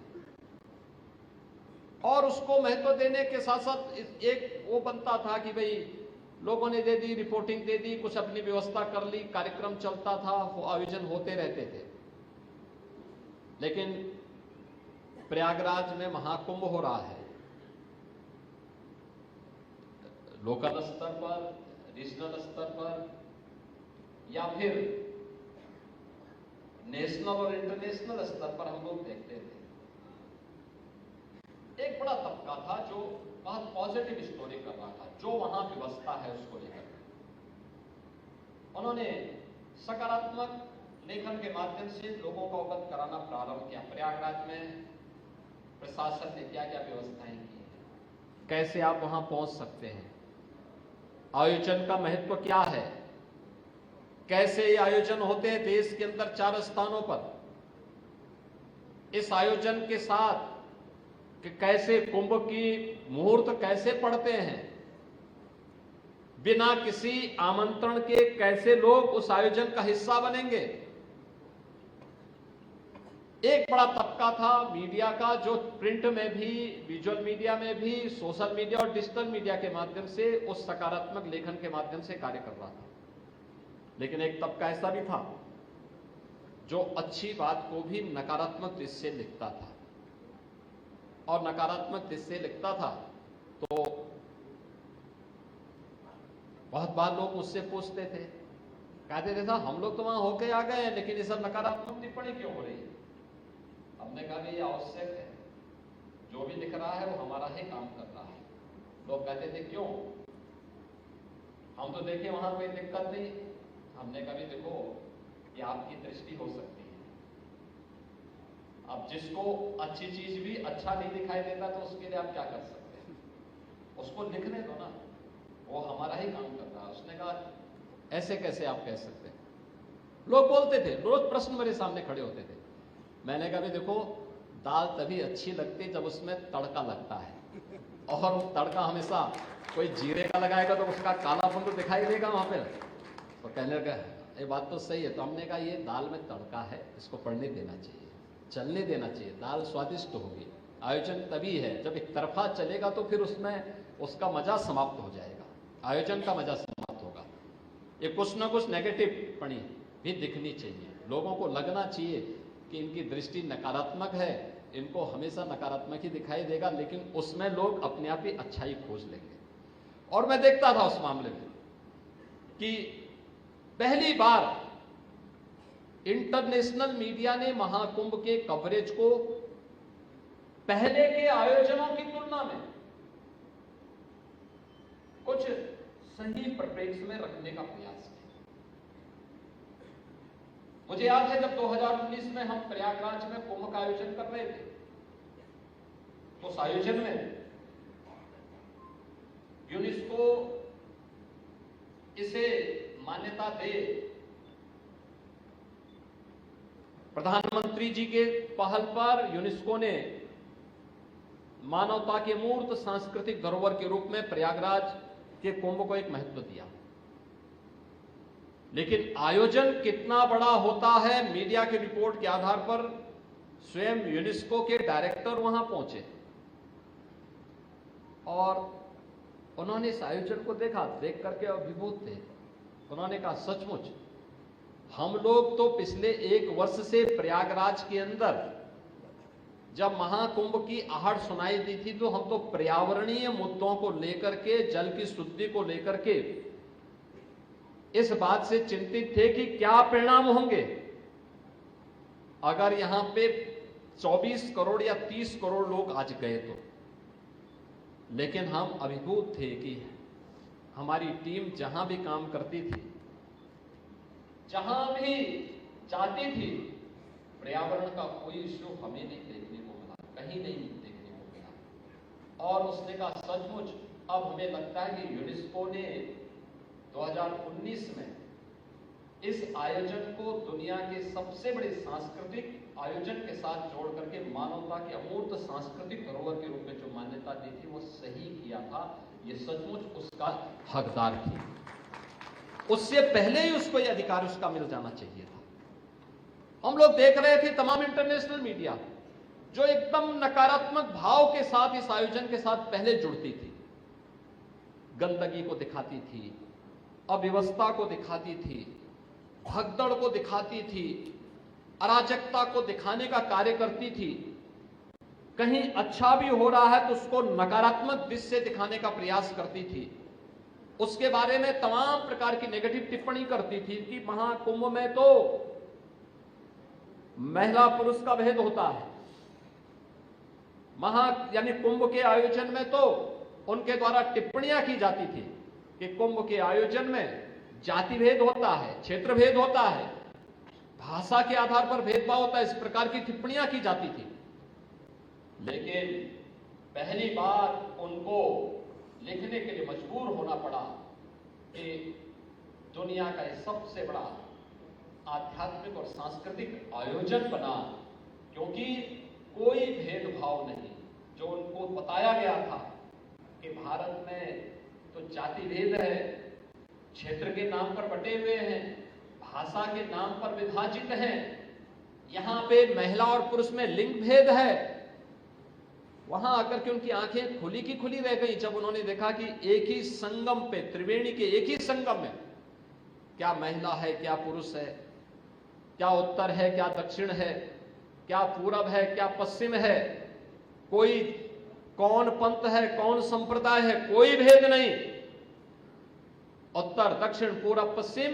Speaker 5: और उसको महत्व देने के साथ साथ एक वो बनता था कि भाई लोगों ने दे दी, रिपोर्टिंग दे दी, कुछ अपनी व्यवस्था कर ली, कार्यक्रम चलता था, आयोजन होते रहते थे। लेकिन प्रयागराज में महाकुंभ हो रहा है, लोकल स्तर पर, रीजनल स्तर पर या फिर नेशनल और इंटरनेशनल स्तर पर हम लोग देखते थे। एक बड़ा तबका था जो बहुत पॉजिटिव स्टोरी कर रहा था, जो वहां व्यवस्था है उसको लेकर उन्होंने सकारात्मक लेखन के माध्यम से लोगों को अवगत कराना प्रारंभ किया। प्रयागराज में प्रशासन ने क्या क्या व्यवस्थाएं की हैं, कैसे आप वहां पहुंच सकते हैं, आयोजन का महत्व क्या है, कैसे ये आयोजन होते हैं देश के अंदर 4 स्थानों पर। इस आयोजन के साथ कि कैसे कुंभ की मुहूर्त कैसे पड़ते हैं, बिना किसी आमंत्रण के कैसे लोग उस आयोजन का हिस्सा बनेंगे। एक बड़ा तबका था मीडिया का जो प्रिंट में भी, विजुअल मीडिया में भी, सोशल मीडिया और डिजिटल मीडिया के माध्यम से उस सकारात्मक लेखन के माध्यम से कार्य कर रहा था। लेकिन एक तबका ऐसा भी था जो अच्छी बात को भी नकारात्मक दृष्टि से लिखता था, और नकारात्मक दृष्टि से लिखता था तो बहुत बार लोग मुझसे पूछते थे, कहते थे साहब हम लोग तो वहां होके आ गए हैं लेकिन ये सब नकारात्मक टिप्पणी क्यों हो रही है। हमने कहा ये आवश्यक है, जो भी लिख रहा है वो हमारा ही काम कर रहा है। लोग कहते थे क्यों, हम तो देखिए वहां कोई दिक्कत नहीं। हमने कभी देखो ये आपकी दृष्टि हो सकती है, अब जिसको अच्छी चीज भी अच्छा नहीं दिखाई देता तो उसके लिए आप क्या कर सकते हैं, उसको लिखने दो ना, वो हमारा ही काम कर रहा है। उसने कहा ऐसे कैसे आप कह सकते हैं। लोग बोलते थे, रोज प्रश्न मेरे सामने खड़े होते थे। मैंने कहा भी देखो दाल तभी अच्छी लगती जब उसमें तड़का लगता है, और तड़का हमेशा कोई जीरे का लगाएगा तो उसका कालापन तो दिखाई देगा वहां पे। तो कहने लगा ये बात तो सही है। तो हमने कहा ये दाल में तड़का है, इसको पड़ने देना चाहिए, चलने देना चाहिए, दाल स्वादिष्ट होगी। आयोजन तभी है जब एक तरफा चलेगा तो फिर उसमें उसका मजा समाप्त हो जाएगा, आयोजन का मजा समाप्त होगा। ये कुछ ना कुछ नेगेटिव टिप्पणी भी दिखनी चाहिए, लोगों को लगना चाहिए कि इनकी दृष्टि नकारात्मक है, इनको हमेशा नकारात्मक ही दिखाई देगा, लेकिन उसमें लोग अपने आप ही अच्छाई खोज लेंगे। और मैं देखता था उस मामले में कि पहली बार इंटरनेशनल मीडिया ने महाकुंभ के कवरेज को पहले के आयोजनों की तुलना में कुछ सही परिप्रेक्ष्य में रखने का प्रयास किया। मुझे याद है जब 2019 में हम प्रयागराज में कुंभ का आयोजन कर रहे थे, तो उस आयोजन में यूनेस्को इसे मान्यता दे, प्रधानमंत्री जी के पहल पर यूनेस्को ने मानवता के मूर्त सांस्कृतिक धरोहर के रूप में प्रयागराज के कुंभ को एक महत्व दिया। लेकिन आयोजन कितना बड़ा होता है, मीडिया की रिपोर्ट के आधार पर स्वयं यूनेस्को के डायरेक्टर वहां पहुंचे और उन्होंने इस आयोजन को देखा, देख करके अभिभूत थे। उन्होंने कहा सचमुच हम लोग तो पिछले 1 वर्ष से प्रयागराज के अंदर जब महाकुंभ की आहट सुनाई दी थी तो हम तो पर्यावरणीय मुद्दों को लेकर के, जल की शुद्धि को लेकर के इस बात से चिंतित थे कि क्या परिणाम होंगे अगर यहां पे 24 करोड़ या 30 करोड़ लोग आज गए तो। लेकिन हम अभिभूत थे कि हमारी टीम जहां भी काम करती थी, जहां भी जाती थी, पर्यावरण का कोई इश्यू हमें नहीं देखने को मिला, कहीं नहीं देखने को मिला। और उसने कहा सचमुच अब हमें लगता है कि यूनेस्को ने 2019 में इस आयोजन को दुनिया के सबसे बड़े सांस्कृतिक आयोजन के साथ जोड़ करके मानवता के अमूर्त सांस्कृतिक धरोहर के रूप में जो मान्यता दी थी वो सही किया था। ये सचमुच उसका हकदार थी, उससे पहले ही उसको ये अधिकार उसका मिल जाना चाहिए था। हम लोग देख रहे थे तमाम इंटरनेशनल मीडिया जो एकदम नकारात्मक भाव के साथ इस आयोजन के साथ पहले जुड़ती थी, गंदगी को दिखाती थी, अव्यवस्था को दिखाती थी, भगदड़ को दिखाती थी, अराजकता को दिखाने का कार्य करती थी। कहीं अच्छा भी हो रहा है तो उसको नकारात्मक दृश्य से दिखाने का प्रयास करती थी। उसके बारे में तमाम प्रकार की नेगेटिव टिप्पणी करती थी कि महाकुंभ में तो महिला पुरुष का भेद होता है, यानी कुंभ के आयोजन में तो उनके द्वारा टिप्पणियां की जाती थी कि कुंभ के आयोजन में जाति भेद होता है, क्षेत्र भेद होता है, भाषा के आधार पर भेदभाव होता है, इस प्रकार की टिप्पणियां की जाती थी। लेकिन पहली बार उनको लिखने के लिए मजबूर होना पड़ा कि दुनिया का ये सबसे बड़ा आध्यात्मिक और सांस्कृतिक आयोजन बना, क्योंकि कोई भेदभाव नहीं। जो उनको बताया गया था कि भारत में तो जाति भेद है, क्षेत्र के नाम पर बटे हुए हैं, भाषा के नाम पर विभाजित हैं, यहां पे महिला और पुरुष में लिंग भेद है। वहां आकर के उनकी आंखें खुली की खुली रह गई जब उन्होंने देखा कि एक ही संगम पे, त्रिवेणी के एक ही संगम में क्या महिला है, क्या पुरुष है, क्या उत्तर है, क्या दक्षिण है, क्या पूरब है, क्या पश्चिम है, कोई कौन पंथ है, कौन संप्रदाय है, कोई भेद नहीं। उत्तर दक्षिण पूरब पश्चिम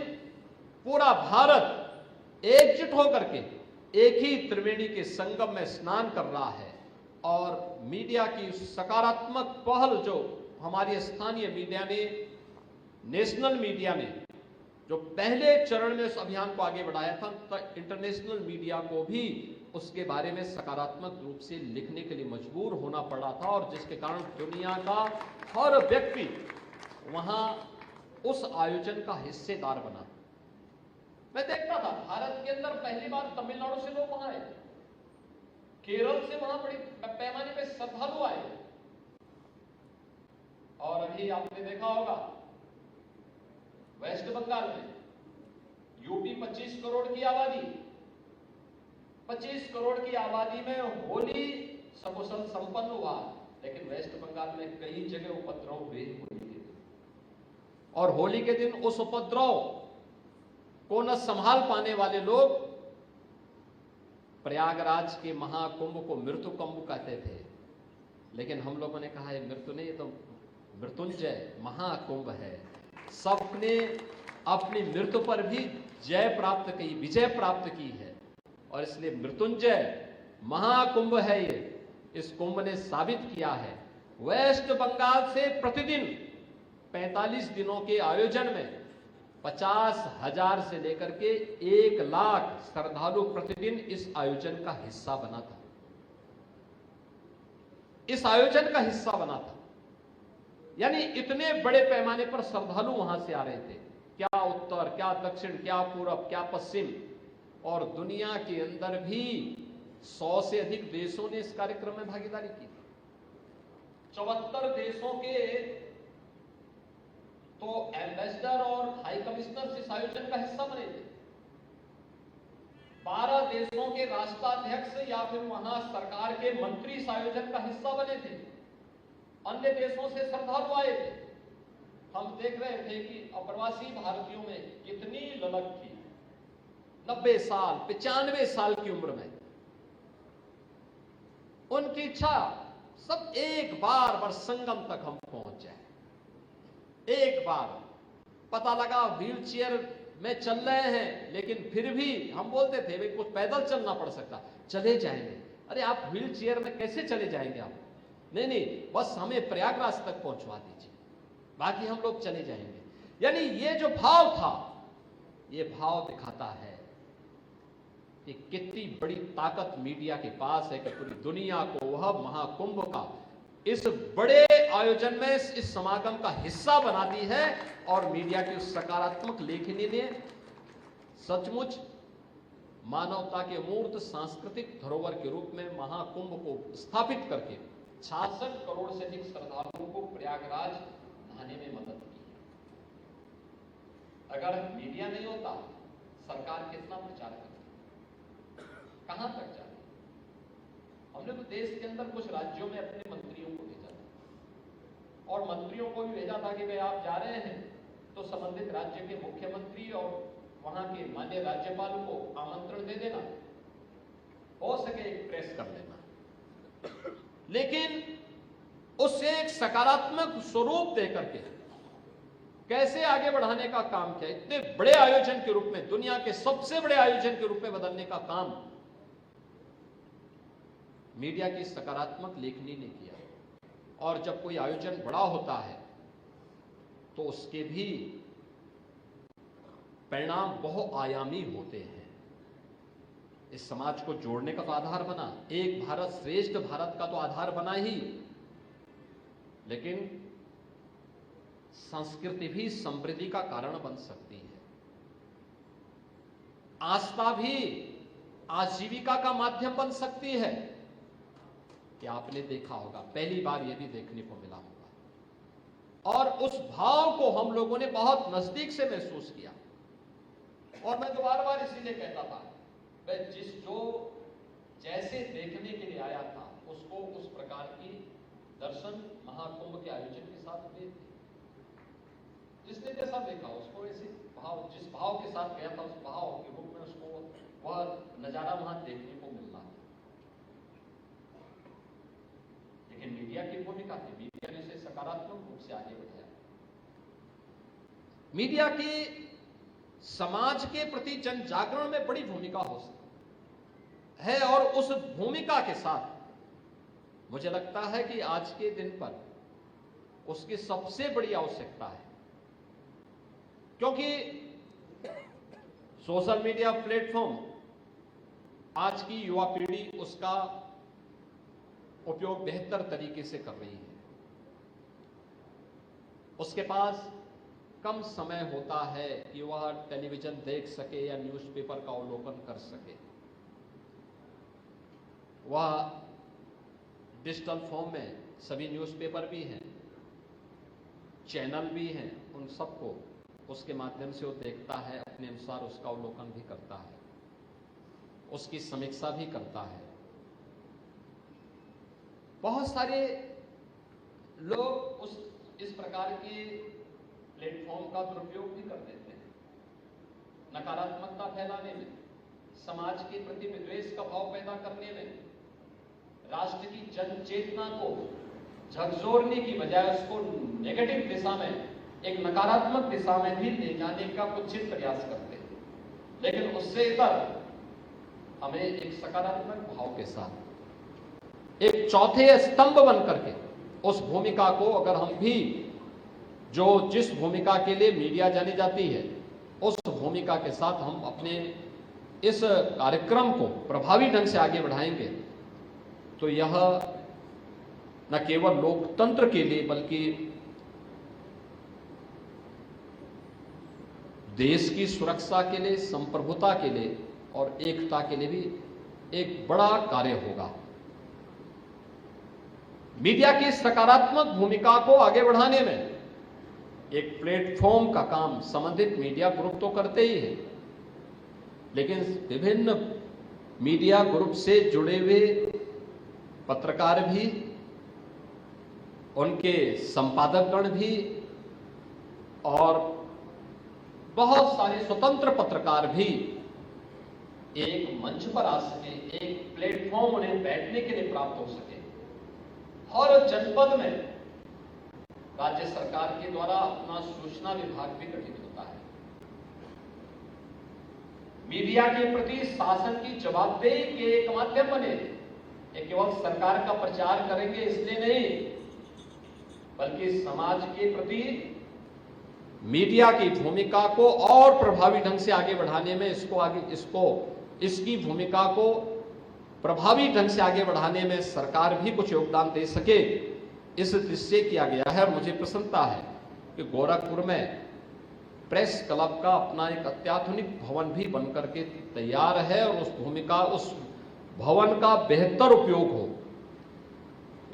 Speaker 5: पूरा भारत एकजुट होकर के एक ही त्रिवेणी के संगम में स्नान कर रहा है। और मीडिया की सकारात्मक पहल जो हमारी स्थानीय मीडिया ने, नेशनल मीडिया ने जो पहले चरण में उस अभियान को आगे बढ़ाया था, तो इंटरनेशनल मीडिया को भी उसके बारे में सकारात्मक रूप से लिखने के लिए मजबूर होना पड़ा था, और जिसके कारण दुनिया का हर व्यक्ति वहां उस आयोजन का हिस्सेदार बना। मैं देखता था भारत के अंदर पहली बार तमिलनाडु से लोग वहां आए, केरल से वहां बड़ी पैमाने पे श्रद्धालु आए, और अभी आपने देखा होगा वेस्ट बंगाल में यूपी 25 करोड़ की आबादी, 25 करोड़ की आबादी में होली सकुशल संपन्न हुआ, लेकिन वेस्ट बंगाल में कई जगह उपद्रव हुए होली के दिन, और होली के दिन उस उपद्रव को न संभाल पाने वाले लोग प्रयागराज के महाकुंभ को मृत्यु कुंभ कहते थे, लेकिन हम लोगों ने कहा है मृत्यु नहीं, तो मृत्युंजय महाकुंभ है। सबने अपनी मृत्यु पर भी जय प्राप्त की, विजय प्राप्त की है, और इसलिए मृत्युंजय महाकुंभ है ये। इस कुंभ ने साबित किया है, वेस्ट बंगाल से प्रतिदिन 45 दिनों के आयोजन में 50,000 से लेकर के 1 लाख श्रद्धालु प्रतिदिन इस आयोजन का हिस्सा बना था, इस आयोजन का हिस्सा बना था। यानी इतने बड़े पैमाने पर श्रद्धालु वहां से आ रहे थे, क्या उत्तर, क्या दक्षिण, क्या पूरब, क्या पश्चिम, और दुनिया के अंदर भी 100 से अधिक देशों ने इस कार्यक्रम में भागीदारी की। 74 देशों के तो एम्बेसडर और हाई कमिश्नर इस आयोजन का हिस्सा बने थे। 12 देशों के राष्ट्राध्यक्ष या फिर वहां सरकार के मंत्री इस आयोजन का हिस्सा बने थे। अन्य देशों से श्रद्धालु आए थे। हम देख रहे थे कि अप्रवासी भारतीयों में कितनी ललक थी। 90 साल 95 साल की उम्र में उनकी इच्छा सब एक बार संगम तक हम पहुंच जाए। एक बार पता लगा व्हील चेयर में चल रहे हैं, लेकिन फिर भी हम बोलते थे भाई कुछ पैदल चलना पड़ सकता, चले जाएंगे। अरे आप व्हील चेयर में कैसे चले जाएंगे आप? नहीं, बस हमें प्रयागराज तक पहुंचवा दीजिए, बाकी हम लोग चले जाएंगे। यानी ये जो भाव था, ये भाव दिखाता है कि कितनी बड़ी ताकत मीडिया के पास है कि पूरी दुनिया को वह महाकुंभ का इस बड़े आयोजन में इस समागम का हिस्सा बनाती है। और मीडिया की उस सकारात्मक लेखनी ने सचमुच मानवता के मूर्त सांस्कृतिक धरोहर के रूप में महाकुंभ को स्थापित करके 66 करोड़ से अधिक श्रद्धालुओं को प्रयागराज नहाने में मदद की। अगर मीडिया नहीं होता, सरकार कितना प्रचार करती, कहां तक जाती? हमने तो देश के अंदर कुछ राज्यों में अपने मंत्रियों को भेजा था, और मंत्रियों को भी भेजा था कि भाई आप जा रहे हैं तो संबंधित राज्य के मुख्यमंत्री और वहां के माननीय राज्यपाल को आमंत्रण दे देना, हो सके एक प्रेस कर लेना। लेकिन उससे एक सकारात्मक स्वरूप देकर के कैसे आगे बढ़ाने का काम किया, इतने बड़े आयोजन के रूप में, दुनिया के सबसे बड़े आयोजन के रूप में बदलने का काम मीडिया की सकारात्मक लेखनी ने किया। और जब कोई आयोजन बड़ा होता है तो उसके भी परिणाम बहुआयामी होते हैं। इस समाज को जोड़ने का तो आधार बना, एक भारत श्रेष्ठ भारत का तो आधार बना ही, लेकिन संस्कृति भी समृद्धि का कारण बन सकती है। आस्था भी आजीविका का माध्यम बन सकती है। कि आपने देखा होगा, पहली बार यह भी देखने को मिला होगा, और उस भाव को हम लोगों ने बहुत नजदीक से महसूस किया। और मैं तो बार बार इसीलिए कहता था, जो जैसे देखने के लिए आया था उसको उस प्रकार की दर्शन महाकुंभ के आयोजन के साथ हुए थे। जिसने जैसा देखा उसको ऐसे भाव, जिस भाव के साथ गया था उस भाव के रूप में उसको वह नजारा वहां देखने को मिलना। लेकिन मीडिया की भूमिका थी, मीडिया ने इसे सकारात्मक रूप से आगे बढ़ाया। मीडिया की समाज के प्रति जन जागरण में बड़ी भूमिका हो सकती है, और उस भूमिका के साथ मुझे लगता है कि आज के दिन पर उसकी सबसे बड़ी आवश्यकता है, क्योंकि सोशल मीडिया प्लेटफॉर्म आज की युवा पीढ़ी उसका उपयोग बेहतर तरीके से कर रही है। उसके पास कम समय होता है कि वह टेलीविजन देख सके या न्यूज़पेपर का अवलोकन कर सके। वह डिजिटल फॉर्म में सभी न्यूज़पेपर भी हैं, चैनल भी हैं, उन सबको उसके माध्यम से वो देखता है, अपने अनुसार उसका अवलोकन भी करता है, उसकी समीक्षा भी करता है। बहुत सारे लोग इस प्रकार के प्लेटफॉर्म का दुरुपयोग भी कर देते हैं नकारात्मकता फैलाने में, समाज के प्रति विद्वेष का भाव पैदा करने में, राष्ट्र की जन चेतना को झकझोरने की बजाय उसको नेगेटिव दिशा में, एक नकारात्मक दिशा में भी ले जाने का कुत्सित प्रयास करते हैं। लेकिन उससे इतर हमें एक सकारात्मक भाव के साथ एक चौथे स्तंभ बन करके उस भूमिका को, अगर हम भी जिस भूमिका के लिए मीडिया जानी जाती है, उस भूमिका के साथ हम अपने इस कार्यक्रम को प्रभावी ढंग से आगे बढ़ाएंगे तो यह न केवल लोकतंत्र के लिए बल्कि देश की सुरक्षा के लिए, संप्रभुता के लिए और एकता के लिए भी एक बड़ा कार्य होगा। मीडिया की सकारात्मक भूमिका को आगे बढ़ाने में एक प्लेटफॉर्म का काम संबंधित मीडिया ग्रुप तो करते ही है, लेकिन विभिन्न मीडिया ग्रुप से जुड़े हुए पत्रकार भी, उनके संपादकगण भी और बहुत सारे स्वतंत्र पत्रकार भी एक मंच पर आ सके, एक प्लेटफॉर्म उन्हें बैठने के लिए प्राप्त हो सके। हर जनपद में राज्य सरकार के द्वारा अपना सूचना विभाग भी गठित होता है। मीडिया के प्रति शासन की जवाबदेही के एक माध्यम बने। ये केवल सरकार का प्रचार करेंगे इसलिए नहीं, बल्कि समाज के प्रति मीडिया की भूमिका को और प्रभावी ढंग से आगे बढ़ाने में, इसकी भूमिका को प्रभावी ढंग से आगे बढ़ाने में सरकार भी कुछ योगदान दे सके, इस दृष्टि से किया गया है। मुझे प्रसन्नता है कि गोरखपुर में प्रेस क्लब का अपना एक अत्याधुनिक भवन भी बनकर के तैयार है और उस भवन का बेहतर उपयोग हो।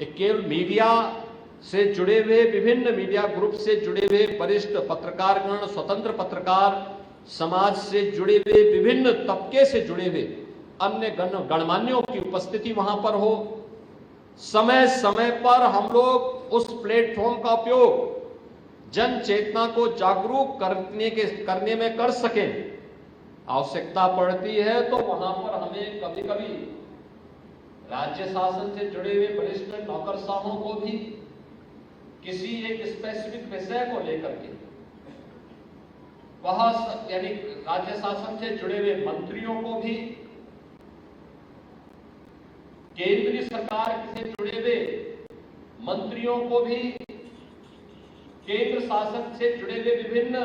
Speaker 5: एक केवल मीडिया से जुड़े हुए, विभिन्न मीडिया ग्रुप से जुड़े हुए वरिष्ठ पत्रकारगण, स्वतंत्र पत्रकार, समाज से जुड़े हुए, विभिन्न तबके से जुड़े हुए अन्य गणमान्यों की उपस्थिति वहां पर हो। समय समय पर हम लोग उस प्लेटफॉर्म का उपयोग जन चेतना को जागरूक करने में कर सकें। आवश्यकता पड़ती है तो वहां पर हमें कभी कभी राज्य शासन से जुड़े हुए वरिष्ठ नौकरशाहों को भी किसी एक स्पेसिफिक विषय को लेकर के, वह यानी राज्य शासन से जुड़े हुए मंत्रियों को भी, केंद्रीय सरकार से जुड़े हुए मंत्रियों को भी, केंद्र शासन से जुड़े हुए विभिन्न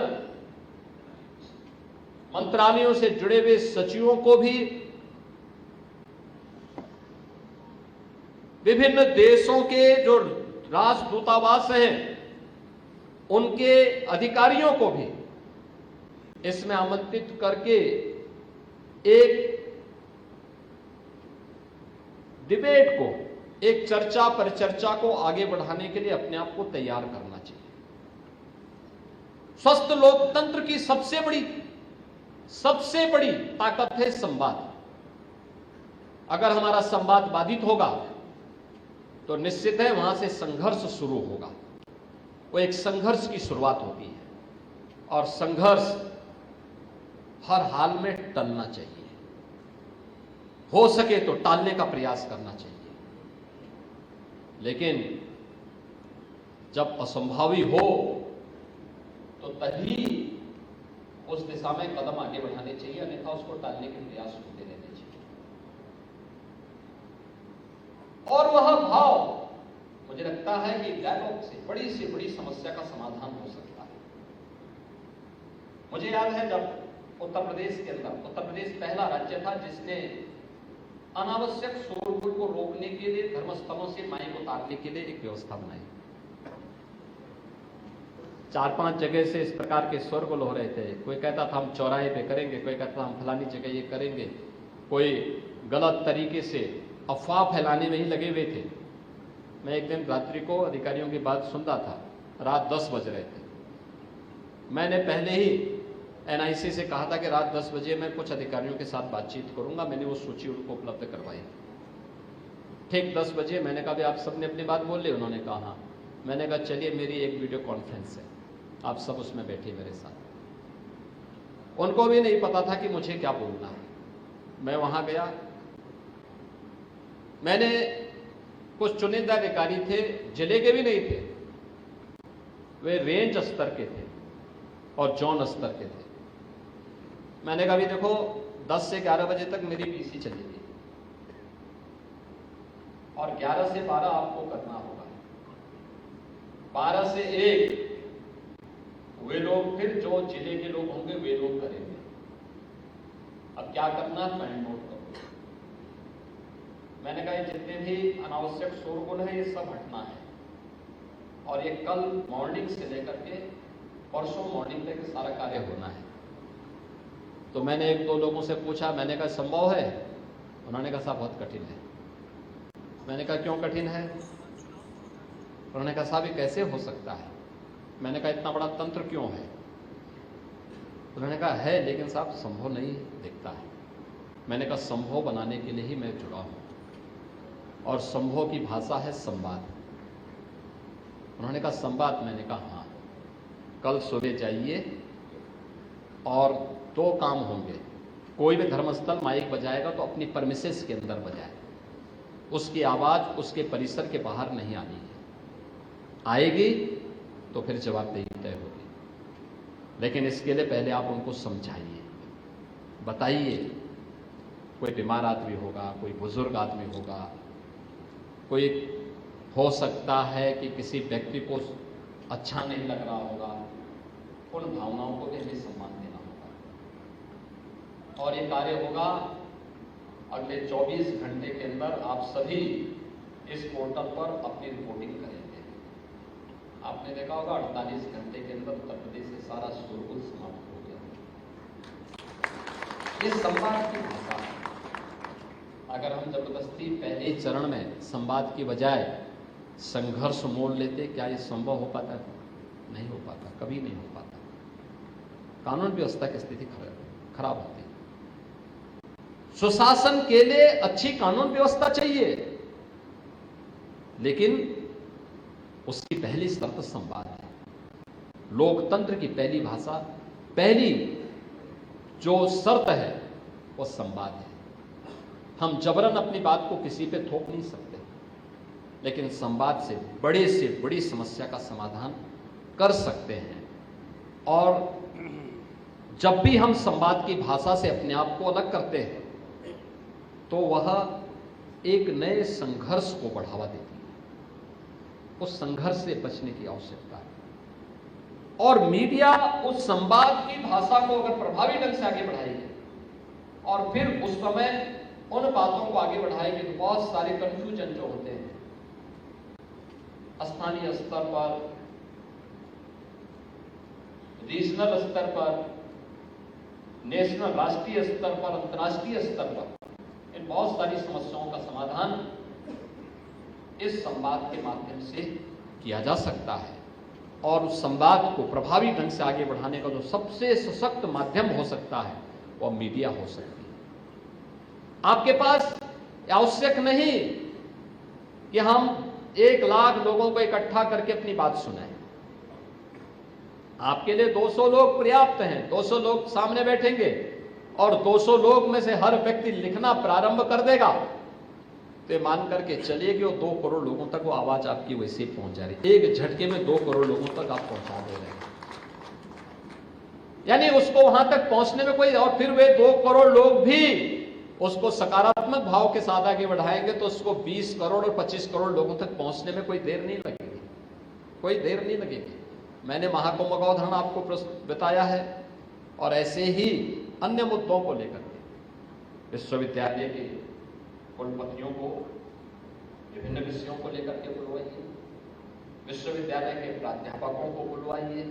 Speaker 5: मंत्रालयों से जुड़े हुए सचिवों को भी, विभिन्न देशों के जो राजदूतावास हैं उनके अधिकारियों को भी इसमें आमंत्रित करके एक डिबेट को, एक चर्चा परिचर्चा को आगे बढ़ाने के लिए अपने आप को तैयार करना चाहिए। स्वस्थ लोकतंत्र की सबसे बड़ी ताकत है संवाद। अगर हमारा संवाद बाधित होगा तो निश्चित है वहां से संघर्ष शुरू होगा। वो एक संघर्ष की शुरुआत होती है और संघर्ष हर हाल में टलना चाहिए, हो सके तो टालने का प्रयास करना चाहिए। लेकिन जब असंभावी हो तो तभी उस दिशा में कदम आगे बढ़ाने चाहिए, अन्यथा उसको टालने के प्रयास होते रहने चाहिए। और वह भाव, मुझे लगता है कि डायलॉग से बड़ी समस्या का समाधान हो सकता है। मुझे याद है जब उत्तर प्रदेश के अंदर, उत्तर प्रदेश पहला राज्य था जिसने अनावश्यक शोरगुल को रोकने के लिए धर्मस्थलों से माइक उतारने के लिए एक व्यवस्था बनाई। 4-5 जगह से इस प्रकार के शोरगुल हो रहे थे। कोई कहता था हम चौराहे पे करेंगे, कोई कहता था हम फलानी जगह ये करेंगे, कोई गलत तरीके से अफवाह फैलाने में ही लगे हुए थे। मैं एक दिन रात्रि को अधिकारियों की बात सुनता था, रात 10 बज रहे थे। मैंने पहले ही एनआईसी से कहा था कि रात 10 बजे मैं कुछ अधिकारियों के साथ बातचीत करूंगा। मैंने वो सूची उनको उपलब्ध करवाई। ठीक 10 बजे मैंने कहा आप सबने अपनी बात बोल ली? उन्होंने कहा हाँ। मैंने कहा चलिए मेरी एक वीडियो कॉन्फ्रेंस है, आप सब उसमें बैठे मेरे साथ। उनको भी नहीं पता था कि मुझे क्या बोलना है। मैं वहां गया, मैंने कुछ चुनिंदा अधिकारी थे, जिले के भी नहीं थे, वे रेंज स्तर के थे और जोन स्तर के थे। मैंने कहा भी देखो 10 से 11 बजे तक मेरी पीसी चलेगी और 11 से 12 आपको करना होगा, 12 से 1 वे लोग फिर जो जिले के लोग होंगे वे लोग करेंगे। अब क्या करना है मैं नोट करूँ। मैंने कहा जितने भी अनावश्यक शोरगुल है ये सब हटना है और ये कल मॉर्निंग से लेकर के परसों मॉर्निंग तक सारा कार्य होना है। तो मैंने 1-2 लोगों से पूछा, मैंने कहा संभव है? उन्होंने कहा साहब बहुत कठिन है। मैंने कहा क्यों कठिन है? उन्होंने कहा साहब ये कैसे हो सकता है? मैंने कहा इतना बड़ा तंत्र क्यों है? उन्होंने कहा है लेकिन साहब संभव नहीं दिखता है। मैंने कहा संभव बनाने के लिए ही मैं जुड़ा हूं और संभव की भाषा है संवाद। उन्होंने कहा संवाद? मैंने कहा हाँ, कल सुबह जाइए और 2 काम होंगे। कोई भी धर्मस्थल माइक बजाएगा तो अपनी परमिसेस के अंदर बजाए, उसकी आवाज उसके परिसर के बाहर नहीं आनी है। आएगी तो फिर जवाबदेही तय होगी, लेकिन इसके लिए पहले आप उनको समझाइए, बताइए। कोई बीमार आदमी होगा, कोई बुजुर्ग आदमी होगा, कोई हो सकता है कि किसी व्यक्ति को अच्छा नहीं लग रहा होगा, उन भावनाओं को भी हमें सम्मान देना होगा। और ये कार्य होगा अगले 24 घंटे के अंदर। आप सभी इस पोर्टल पर अपनी रिपोर्टिंग करेंगे। आपने देखा होगा 48 घंटे के अंदर उत्तर प्रदेश से सारा शोरगुल समाप्त हो गया। ये संवाद की भाषा है। अगर हम जबरदस्ती पहले चरण में संवाद की बजाय संघर्ष मोड़ लेते, क्या ये संभव हो पाता? नहीं हो पाता, कभी नहीं हो पाता। कानून व्यवस्था की स्थिति खराब होती है। सुशासन के लिए अच्छी कानून व्यवस्था चाहिए, लेकिन उसकी पहली शर्त संवाद है। लोकतंत्र की पहली भाषा, पहली जो शर्त है वो संवाद है। हम जबरन अपनी बात को किसी पे थोप नहीं सकते, लेकिन संवाद से बड़ी समस्या का समाधान कर सकते हैं। और जब भी हम संवाद की भाषा से अपने आप को अलग करते हैं तो वह एक नए संघर्ष को बढ़ावा देती है। उस संघर्ष से बचने की आवश्यकता है और मीडिया उस संवाद की भाषा को अगर प्रभावी ढंग से आगे बढ़ाएगी और फिर उस समय उन बातों को आगे बढ़ाएगी तो बहुत सारे कंफ्यूजन जो होते हैं स्थानीय स्तर पर, रीजनल स्तर पर, नेशनल राष्ट्रीय स्तर पर, अंतर्राष्ट्रीय स्तर पर, इन बहुत सारी समस्याओं का समाधान इस संवाद के माध्यम से किया जा सकता है। और उस संवाद को प्रभावी ढंग से आगे बढ़ाने का जो सबसे सशक्त माध्यम हो सकता है वह मीडिया हो सकती है। आपके पास आवश्यक नहीं कि हम 1 लाख लोगों को इकट्ठा करके अपनी बात सुनाएं। आपके लिए 200 लोग पर्याप्त हैं। 200 लोग सामने बैठेंगे और 200 लोग में से हर व्यक्ति लिखना प्रारंभ कर देगा तो ये मान करके चलिए कि वो 2 करोड़ लोगों तक वो आवाज आपकी वैसे ही पहुंच जा रही है। एक झटके में 2 करोड़ लोगों तक आप पहुंचा दे रहे हैं। यानी उसको वहां तक पहुंचने में कोई, और फिर वे 2 करोड़ लोग भी उसको सकारात्मक भाव के साथ आगे बढ़ाएंगे तो उसको 20 करोड़ और 25 करोड़ लोगों तक पहुंचने में कोई देर नहीं लगेगी, कोई देर नहीं लगेगी। मैंने महाकुंभ का उदाहरण आपको बताया है और ऐसे ही अन्य मुद्दों को लेकर के विश्वविद्यालय के कुलपतियों को विभिन्न विषयों को लेकर के बुलवाइए, विश्वविद्यालय के प्राध्यापकों को बुलवाइए,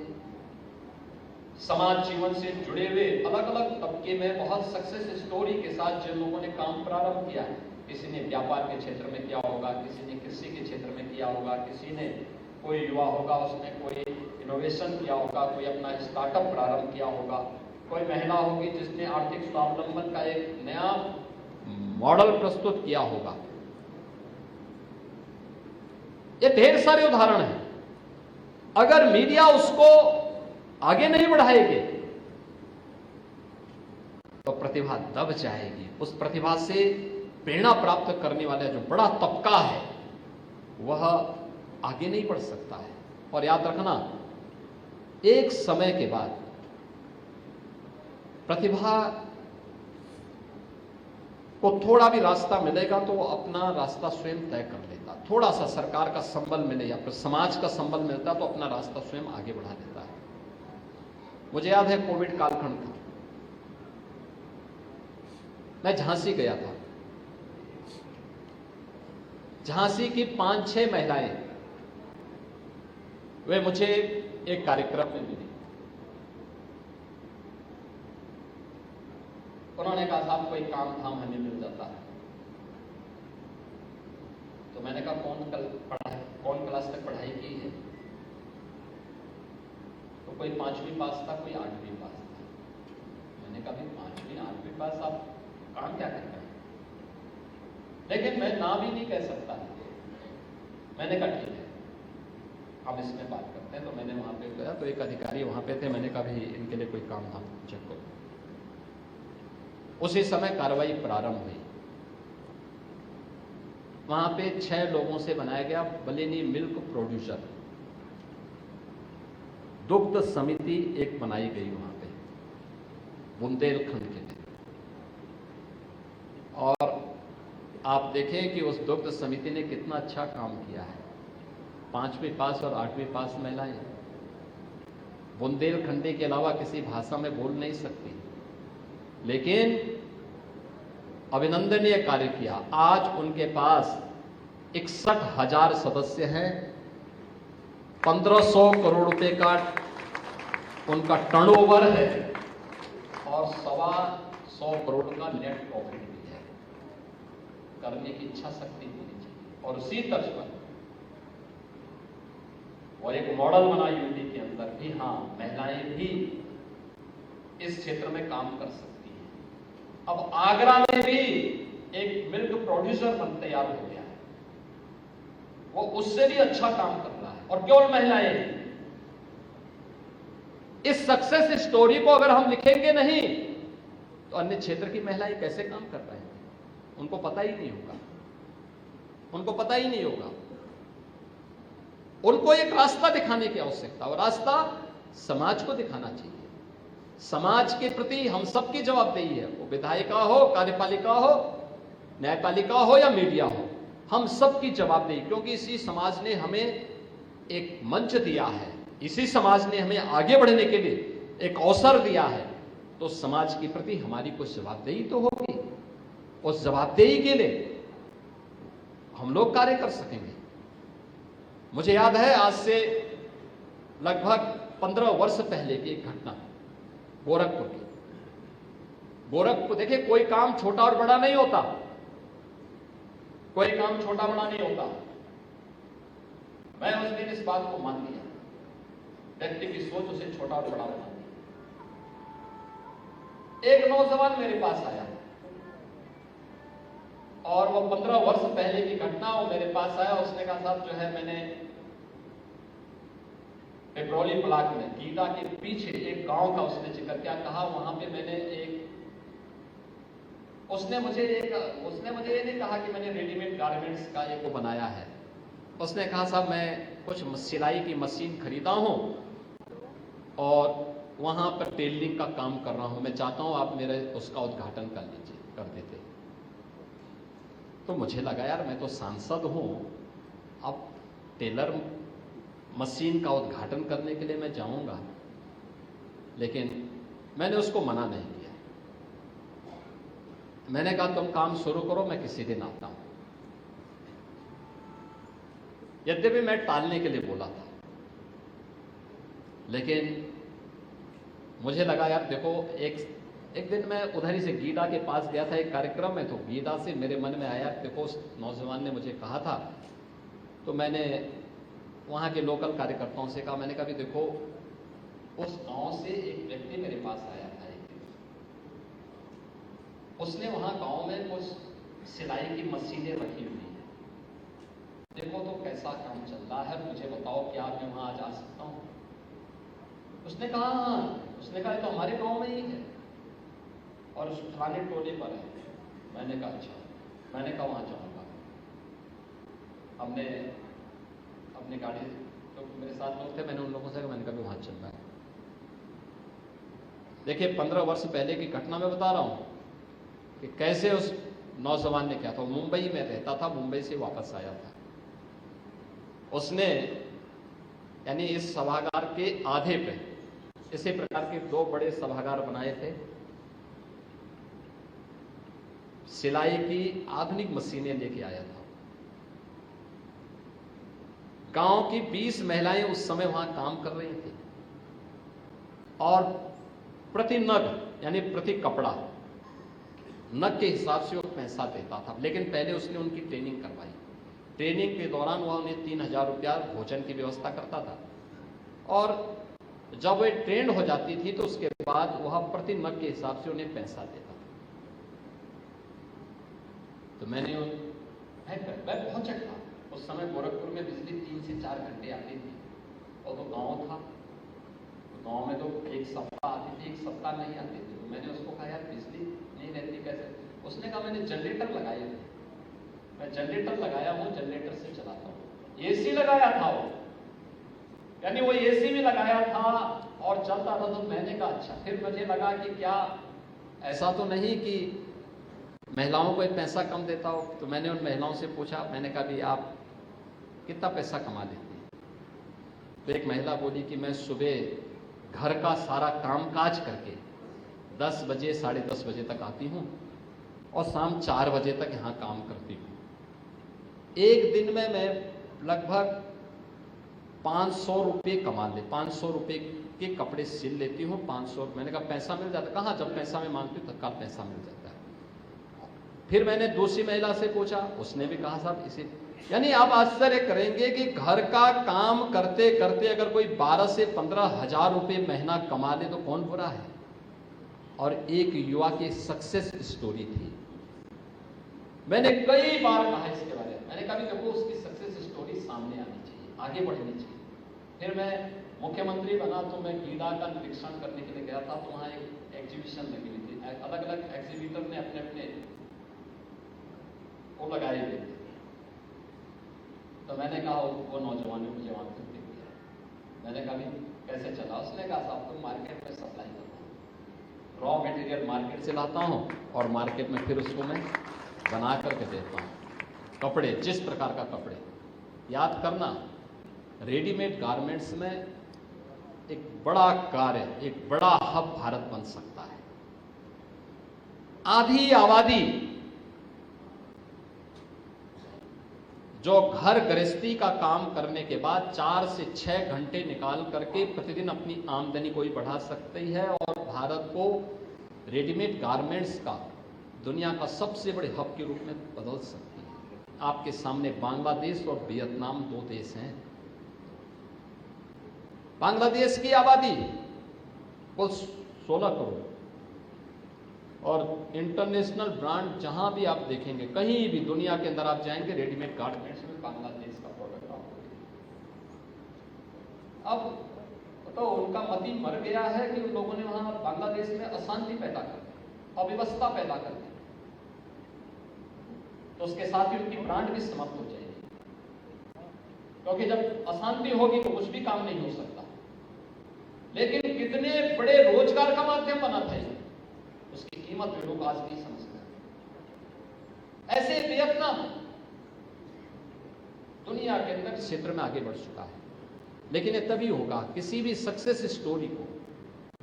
Speaker 5: समाज जीवन से जुड़े हुए अलग अलग तबके में बहुत सक्सेस स्टोरी के साथ जिन लोगों ने काम प्रारंभ किया है, किसी ने व्यापार के क्षेत्र में किया होगा, किसी ने कृषि के क्षेत्र में किया होगा, किसी ने कोई युवा होगा उसने कोई इनोवेशन किया होगा, कोई अपना स्टार्टअप प्रारंभ किया होगा, कोई महिला होगी जिसने आर्थिक स्वावलंबन का एक नया मॉडल प्रस्तुत किया होगा। ये ढेर सारे उदाहरण हैं। अगर मीडिया उसको आगे नहीं बढ़ाएगी तो प्रतिभा दब जाएगी। उस प्रतिभा से प्रेरणा प्राप्त करने वाला जो बड़ा तबका है वह आगे नहीं बढ़ सकता है। और याद रखना, एक समय के बाद प्रतिभा को थोड़ा भी रास्ता मिलेगा तो वो अपना रास्ता स्वयं तय कर लेता। थोड़ा सा सरकार का संबल मिले या फिर समाज का संबल मिलता तो अपना रास्ता स्वयं आगे बढ़ा लेता है। मुझे याद है कोविड कालखंड था, मैं झांसी गया था। झांसी की 5-6 महिलाएं वे मुझे एक कार्यक्रम में मिली। उन्होंने कहा साहब कोई काम धाम हमें मिल जाता है। तो मैंने कहा कौन क्लास तक पढ़ाई की है? तो कोई 5वीं पास था, कोई 8वीं पास था। मैंने कहा भाई 5वीं 8वीं पास आप काम क्या करते हैं? लेकिन मैं ना भी नहीं कह सकता। मैंने कहा ठीक है हम इसमें बात करते हैं। तो मैंने वहां पे गया तो एक अधिकारी वहां पे थे। मैंने कहा भाई इनके लिए कोई काम धाम चेक करो। उसी समय कार्रवाई प्रारंभ हुई। वहां पे 6 लोगों से बनाया गया बलेनी मिल्क प्रोड्यूसर दुग्ध समिति एक बनाई गई वहां पे बुंदेलखंड के लिए। और आप देखें कि उस दुग्ध समिति ने कितना अच्छा काम किया है। 5वीं पास और 8वीं पास महिलाएं बुंदेलखंडी के अलावा किसी भाषा में बोल नहीं सकती, लेकिन अभिनंदनीय कार्य किया। आज उनके पास 61,000 सदस्य हैं, 1500 करोड़ रुपए का उनका टर्नओवर है और 125 करोड़ का नेट प्रॉफिट भी है। करने की इच्छा शक्ति होनी चाहिए। और उसी तर्ज पर और एक मॉडल बना यूपी के अंदर भी, हाँ महिलाएं भी इस क्षेत्र में काम कर सकती हैं। अब आगरा में भी एक मिल्क प्रोड्यूसर तैयार हो गया है, वो उससे भी अच्छा काम कर रहा है और केवल महिलाएं। इस सक्सेस स्टोरी को अगर हम लिखेंगे नहीं तो अन्य क्षेत्र की महिलाएं कैसे काम कर रहे हैं उनको पता ही नहीं होगा। उनको पता ही नहीं होगा। उनको एक रास्ता दिखाने की आवश्यकता, और रास्ता समाज को दिखाना चाहिए। समाज के प्रति हम सबकी जवाबदेही है, वो विधायिका हो, कार्यपालिका हो, न्यायपालिका हो या मीडिया हो, हम सबकी जवाबदेही। क्योंकि इसी समाज ने हमें एक मंच दिया है, इसी समाज ने हमें आगे बढ़ने के लिए एक अवसर दिया है, तो समाज के प्रति हमारी कुछ जवाबदेही तो होगी। उस जवाबदेही के लिए हम लोग कार्य कर सकेंगे। मुझे याद है आज से लगभग 15 वर्ष पहले की एक घटना, गोरखपुर की। गोरखपुर देखिए, कोई काम छोटा और बड़ा नहीं होता, कोई काम छोटा बड़ा नहीं होता। मैं उस दिन इस बात को मान लिया, व्यक्ति की सोच उसे छोटा और बड़ा बना दी। एक नौजवान मेरे पास आया और वो 15 वर्ष पहले की घटना, वो मेरे पास आया। उसने कहा साहब जो है मैंने पेट्रोली ब्लॉक में गीता के पीछे एक गांव का उसने जिक्र क्या कहा, वहां पे मैंने उसने मुझे ये नहीं कहा कि मैंने रेडीमेड गारमेंट्स का एक वो बनाया है। उसने कहा साहब मैं कुछ सिलाई की मशीन खरीदा हूं और वहां पर टेलरिंग का काम कर रहा हूं, मैं चाहता हूं आप मेरे उसका उद्घाटन कर देते। तो मुझे लगा यार मैं तो सांसद हूं, अब टेलर मशीन का उद्घाटन करने के लिए मैं जाऊंगा, लेकिन मैंने उसको मना नहीं किया। मैंने कहा तुम काम शुरू करो, मैं किसी दिन आता हूं। यद्यपि मैं टालने के लिए बोला था, लेकिन मुझे लगा यार देखो, एक दिन मैं उधर ही से गीता के पास गया था एक कार्यक्रम में, तो गीता से मेरे मन में आया देखो उस नौजवान ने मुझे कहा था, तो मैंने वहाँ के लोकल कार्यकर्ताओं से कहा, मैंने कहा भी देखो उस गांव से एक व्यक्ति मेरे पास आया था, उसने वहाँ गांव में कुछ सिलाई की मशीनें रखी हुई हैं, देखो तो कैसा काम चल रहा है, मुझे बताओ क्या मैं वहाँ जा सकता हूँ? उसने कहा हाँ, उसने कहा तो हमारे गाँव में ही है। और उस फलाने टोले पर है। मैंने कहा अच्छा, मैंने कहा वहाँ जाऊँगा। हमने अपनी गाड़ी, तो मेरे साथ लोग थे, मैंने उन लोगों से कहा, मैंने कहा वहाँ चल रहा है। देखिए 15 वर्ष पहले की घटना मैं बता रहा हूँ कि कैसे उस नौजवान ने क्या था। मुंबई में रहता था, मुंबई से वापस आया था। उसने यानी इस सभागार के आधे पे इसी प्रकार के 2 बड़े सभागार बनाए थे। सिलाई की आधुनिक मशीनें लेके आया था। गांव की 20 महिलाएं उस समय वहां काम कर रही थी और प्रति नग यानी प्रति कपड़ा नग के हिसाब से वो पैसा देता था। लेकिन पहले उसने उनकी ट्रेनिंग करवाई। ट्रेनिंग के दौरान वह उन्हें 3000 रुपया भोजन की व्यवस्था करता था और जब वे ट्रेंड हो जाती थी तो उसके बाद वह प्रति नग के हिसाब से उन्हें पैसा देता था। तो मैं बहुत चक्का। उस समय गोरखपुर में बिजली 3 से 4 घंटे आती थी और तो गांव था, तो गांव में तो एक सप्ताह आती थी, एक सप्ताह नहीं आती थी। तो मैंने उसको कहा यार बिजली नहीं रहती कैसे? उसने कहा मैंने जनरेटर लगाए थे, मैं जनरेटर लगाया हूँ, जनरेटर से चलाता हूँ। एसी लगाया था वो, यानी वो एसी भी लगाया था और चलता था। तो मैंने कहा अच्छा। फिर मुझे लगा कि क्या ऐसा तो नहीं कि महिलाओं को एक पैसा कम देता हो? तो मैंने उन महिलाओं से पूछा, मैंने कहा भी आप कितना पैसा कमा लेती हैं? तो एक महिला बोली कि मैं सुबह घर का सारा कामकाज करके 10 बजे 10:30 बजे तक आती हूँ और शाम 4 बजे तक यहाँ काम करती हूँ। एक दिन में मैं लगभग 500 रुपये कमा ले, 500 रुपये के कपड़े सिल लेती हूँ। 500। मैंने कहा पैसा मिल जाता? कहाँ, जब पैसा मैं मांगती हूँ तत्काल पैसा मिल जाता है। फिर मैंने दूसरी महिला से पूछा, उसने भी कहा साहब इसे। यानी आप आश्चर्य करेंगे कि घर का काम करते करते अगर कोई 12 से 15 हजार रुपये महीना कमा ले तो कौन बुरा है। और एक युवा की सक्सेस स्टोरी थी। मैंने कई बार कहा इसके बारे में, मैंने कहा देखो उसकी सक्सेस स्टोरी सामने आनी चाहिए, आगे बढ़नी चाहिए। फिर मैं मुख्यमंत्री बना तो मैं गीला का निरीक्षण करने के लिए गया था। तो वहाँ एक एग्जीबिशन लगी हुई थी, अलग अलग एग्जीबिटर ने अपने अपने वो लगाए हुए थे। तो मैंने कहा वो नौजवान ने मुझे वहां तक देख दिया। मैंने कहा भी कैसे चला? उसने कहा साहब तो मार्केट में सप्लाई करता हूँ, रॉ मटेरियल मार्केट से लाता हूँ और मार्केट में फिर उसको मैं बना करके देता हूँ। कपड़े, जिस प्रकार का कपड़े, याद करना रेडीमेड गारमेंट्स में एक बड़ा कार्य, एक बड़ा हब भारत बन सकता है। आधी आबादी जो घर गृहस्थी का काम करने के बाद 4 से 6 घंटे निकाल करके प्रतिदिन अपनी आमदनी को ही बढ़ा सकती है और भारत को रेडीमेड गारमेंट्स का दुनिया का सबसे बड़े हब के रूप में बदल सकती है। आपके सामने बांग्लादेश और वियतनाम 2 देश हैं। बांग्लादेश की आबादी कुल 16 करोड़ और इंटरनेशनल ब्रांड जहां भी आप देखेंगे, कहीं भी दुनिया के अंदर आप जाएंगे, रेडीमेड गारमेंट्स में बांग्लादेश का प्रोडक्ट आपको। अब तो उनका मति मर गया है कि उन लोगों ने वहां बांग्लादेश में अशांति पैदा कर दी, अव्यवस्था पैदा कर दी, तो उसके साथ ही उनकी ब्रांड भी समाप्त हो जाएगी। क्योंकि जब अशांति होगी तो कुछ भी काम नहीं हो सकता। लेकिन कितने बड़े रोजगार का माध्यम बना था, उसकी कीमत में लोग आज नहीं समझते। ऐसे वियतनाम दुनिया के अंदर क्षेत्र में आगे बढ़ चुका है। लेकिन ये तभी होगा, किसी भी सक्सेस स्टोरी को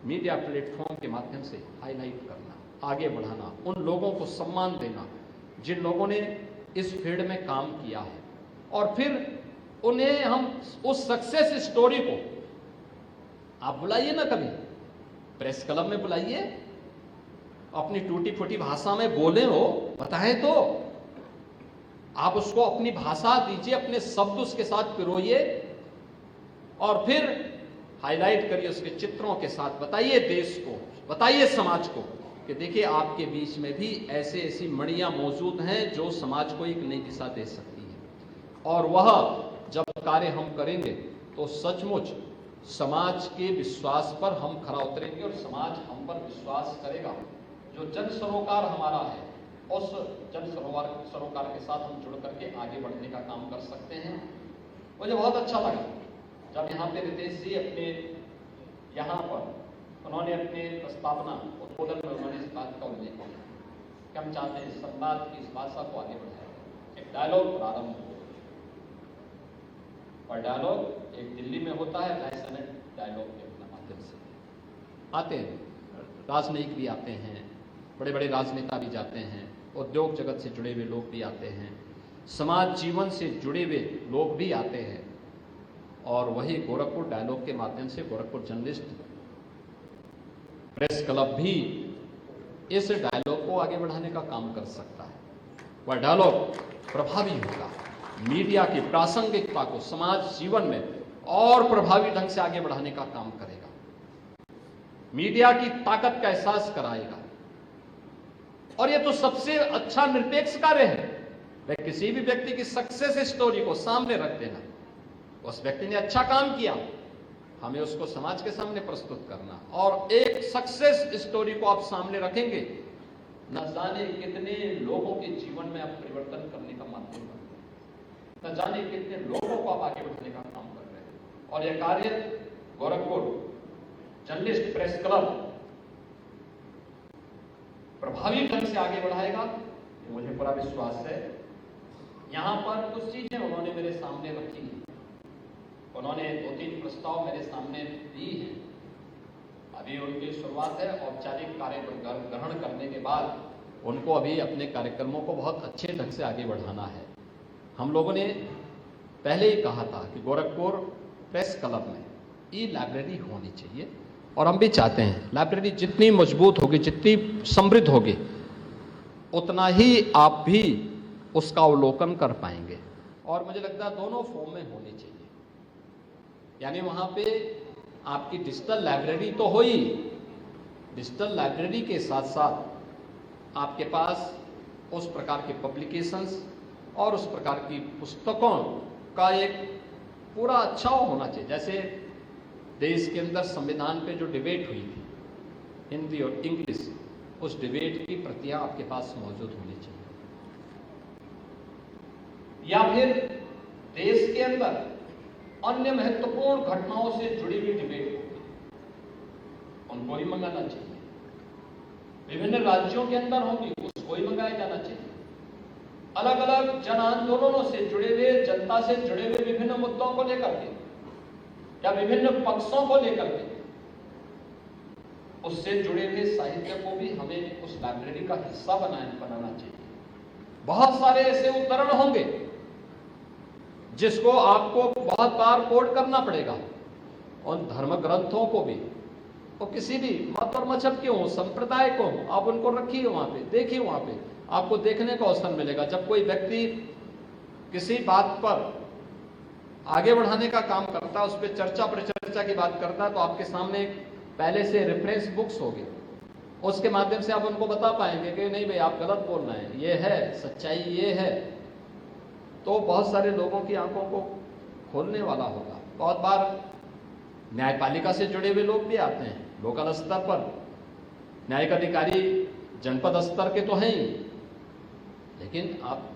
Speaker 5: मीडिया प्लेटफॉर्म के माध्यम से हाईलाइट करना, आगे बढ़ाना, उन लोगों को सम्मान देना जिन लोगों ने इस फील्ड में काम किया है, और फिर उन्हें हम उस सक्सेस स्टोरी को आप बुलाइए ना, कभी प्रेस क्लब में बुलाइए, अपनी टूटी फूटी भाषा में बोले हो, बताएं तो आप उसको अपनी भाषा दीजिए, अपने शब्द उसके साथ पिरोइए और फिर हाईलाइट करिए उसके चित्रों के साथ। बताइए देश को, बताइए समाज को कि देखिए आपके बीच में भी ऐसे ऐसी मणियां मौजूद हैं जो समाज को एक नई दिशा दे सकती है। और वह जब कार्य हम करेंगे तो सचमुच समाज के विश्वास पर हम खरा उतरेंगे और समाज हम पर विश्वास करेगा। जो जन सरोकार हमारा है, उस जन सरोकार के साथ हम जुड़ करके आगे बढ़ने का काम कर सकते हैं। मुझे बहुत अच्छा लगा जब यहाँ पे रितेश जी अपने यहाँ पर उन्होंने अपने प्रस्तावना उद्बोधन में उन्होंने इस बात का उल्लेख किया कि हम चाहते हैं संवाद की इस भाषा को आगे बढ़ाएं। एक डायलॉग प्रारंभ हो, और डायलॉग एक दिल्ली में होता है, 2.5 मिनट डायलॉग के माध्यम से आते हैं, राजनयिक भी आते हैं, बड़े बड़े राजनेता भी जाते हैं, उद्योग जगत से जुड़े हुए लोग भी आते हैं, समाज जीवन से जुड़े हुए लोग भी आते हैं, और वही गोरखपुर डायलॉग के माध्यम से गोरखपुर जर्नलिस्ट प्रेस क्लब भी इस डायलॉग को आगे बढ़ाने का काम कर सकता है। वह डायलॉग प्रभावी होगा, मीडिया की प्रासंगिकता को समाज जीवन में और प्रभावी ढंग से आगे बढ़ाने का काम करेगा, मीडिया की ताकत का एहसास कराएगा। और यह तो सबसे अच्छा निरपेक्ष कार्य है। वह किसी भी व्यक्ति की सक्सेस स्टोरी को सामने रख देना, उस व्यक्ति ने अच्छा काम किया, हमें उसको समाज के सामने प्रस्तुत करना, और एक सक्सेस स्टोरी को आप सामने रखेंगे, न जाने कितने लोगों के जीवन में आप परिवर्तन करने का माध्यम बन रहे हैं, न जाने कितने लोगों को आप आगे बढ़ने का काम कर रहे हैं। और यह कार्य गोरखपुर जर्नलिस्ट प्रेस क्लब प्रभावी ढंग से आगे बढ़ाएगा, मुझे पूरा विश्वास है। यहां पर कुछ चीजें उन्होंने मेरे सामने रखी हैं, उन्होंने 2-3 प्रस्ताव मेरे सामने दी हैं। अभी उनकी शुरुआत है, औपचारिक कार्य ग्रहण करने के बाद उनको अभी अपने कार्यक्रमों को बहुत अच्छे ढंग से आगे बढ़ाना है। हम लोगों ने पहले ही कहा था कि गोरखपुर प्रेस क्लब में ई लाइब्रेरी होनी चाहिए, और हम भी चाहते हैं लाइब्रेरी जितनी मजबूत होगी, जितनी समृद्ध होगी, उतना ही आप भी उसका अवलोकन कर पाएंगे। और मुझे लगता है दोनों फॉर्म में होनी चाहिए, यानी वहाँ पे आपकी डिजिटल लाइब्रेरी तो हो ही, डिजिटल लाइब्रेरी के साथ साथ आपके पास उस प्रकार के पब्लिकेशंस और उस प्रकार की पुस्तकों का एक पूरा अच्छा होना चाहिए। जैसे देश के अंदर संविधान पे जो डिबेट हुई थी, हिंदी और इंग्लिश, उस डिबेट की प्रतियां आपके पास मौजूद होनी चाहिए। या फिर देश के अंदर अन्य महत्वपूर्ण घटनाओं से जुड़ी हुई डिबेट होगी, उनको ही मंगाना चाहिए। विभिन्न राज्यों के अंदर होगी, उसको ही मंगाया जाना चाहिए। अलग अलग जन आंदोलनों से जुड़े हुए, जनता से जुड़े हुए विभिन्न मुद्दों को लेकर के या विभिन्न पक्षों को लेकर के उससे जुड़े हुए साहित्य को भी हमें उस लाइब्रेरी का हिस्सा बनाना चाहिए। बहुत सारे ऐसे उद्धरण होंगे जिसको आपको बहुत बार कोट करना पड़ेगा, उन धर्म ग्रंथों को भी, वो किसी भी मत और मजहब के हों, संप्रदाय को हों, आप उनको रखिए वहां पे, देखिए, वहां पे आपको देखने का अवसर मिलेगा। जब कोई व्यक्ति किसी बात पर आगे बढ़ाने का काम करता है, उस पर चर्चा परिचर्चा की बात करता है, तो आपके सामने पहले से रेफरेंस बुक्स होगी, उसके माध्यम से आप उनको बता पाएंगे कि नहीं भाई आप गलत बोल रहे हैं, ये है सच्चाई, ये है। तो बहुत सारे लोगों की आंखों को खोलने वाला होगा। बहुत बार न्यायपालिका से जुड़े हुए लोग भी आते हैं, लोकल स्तर पर न्यायिक अधिकारी जनपद स्तर के तो हैं ही, लेकिन आप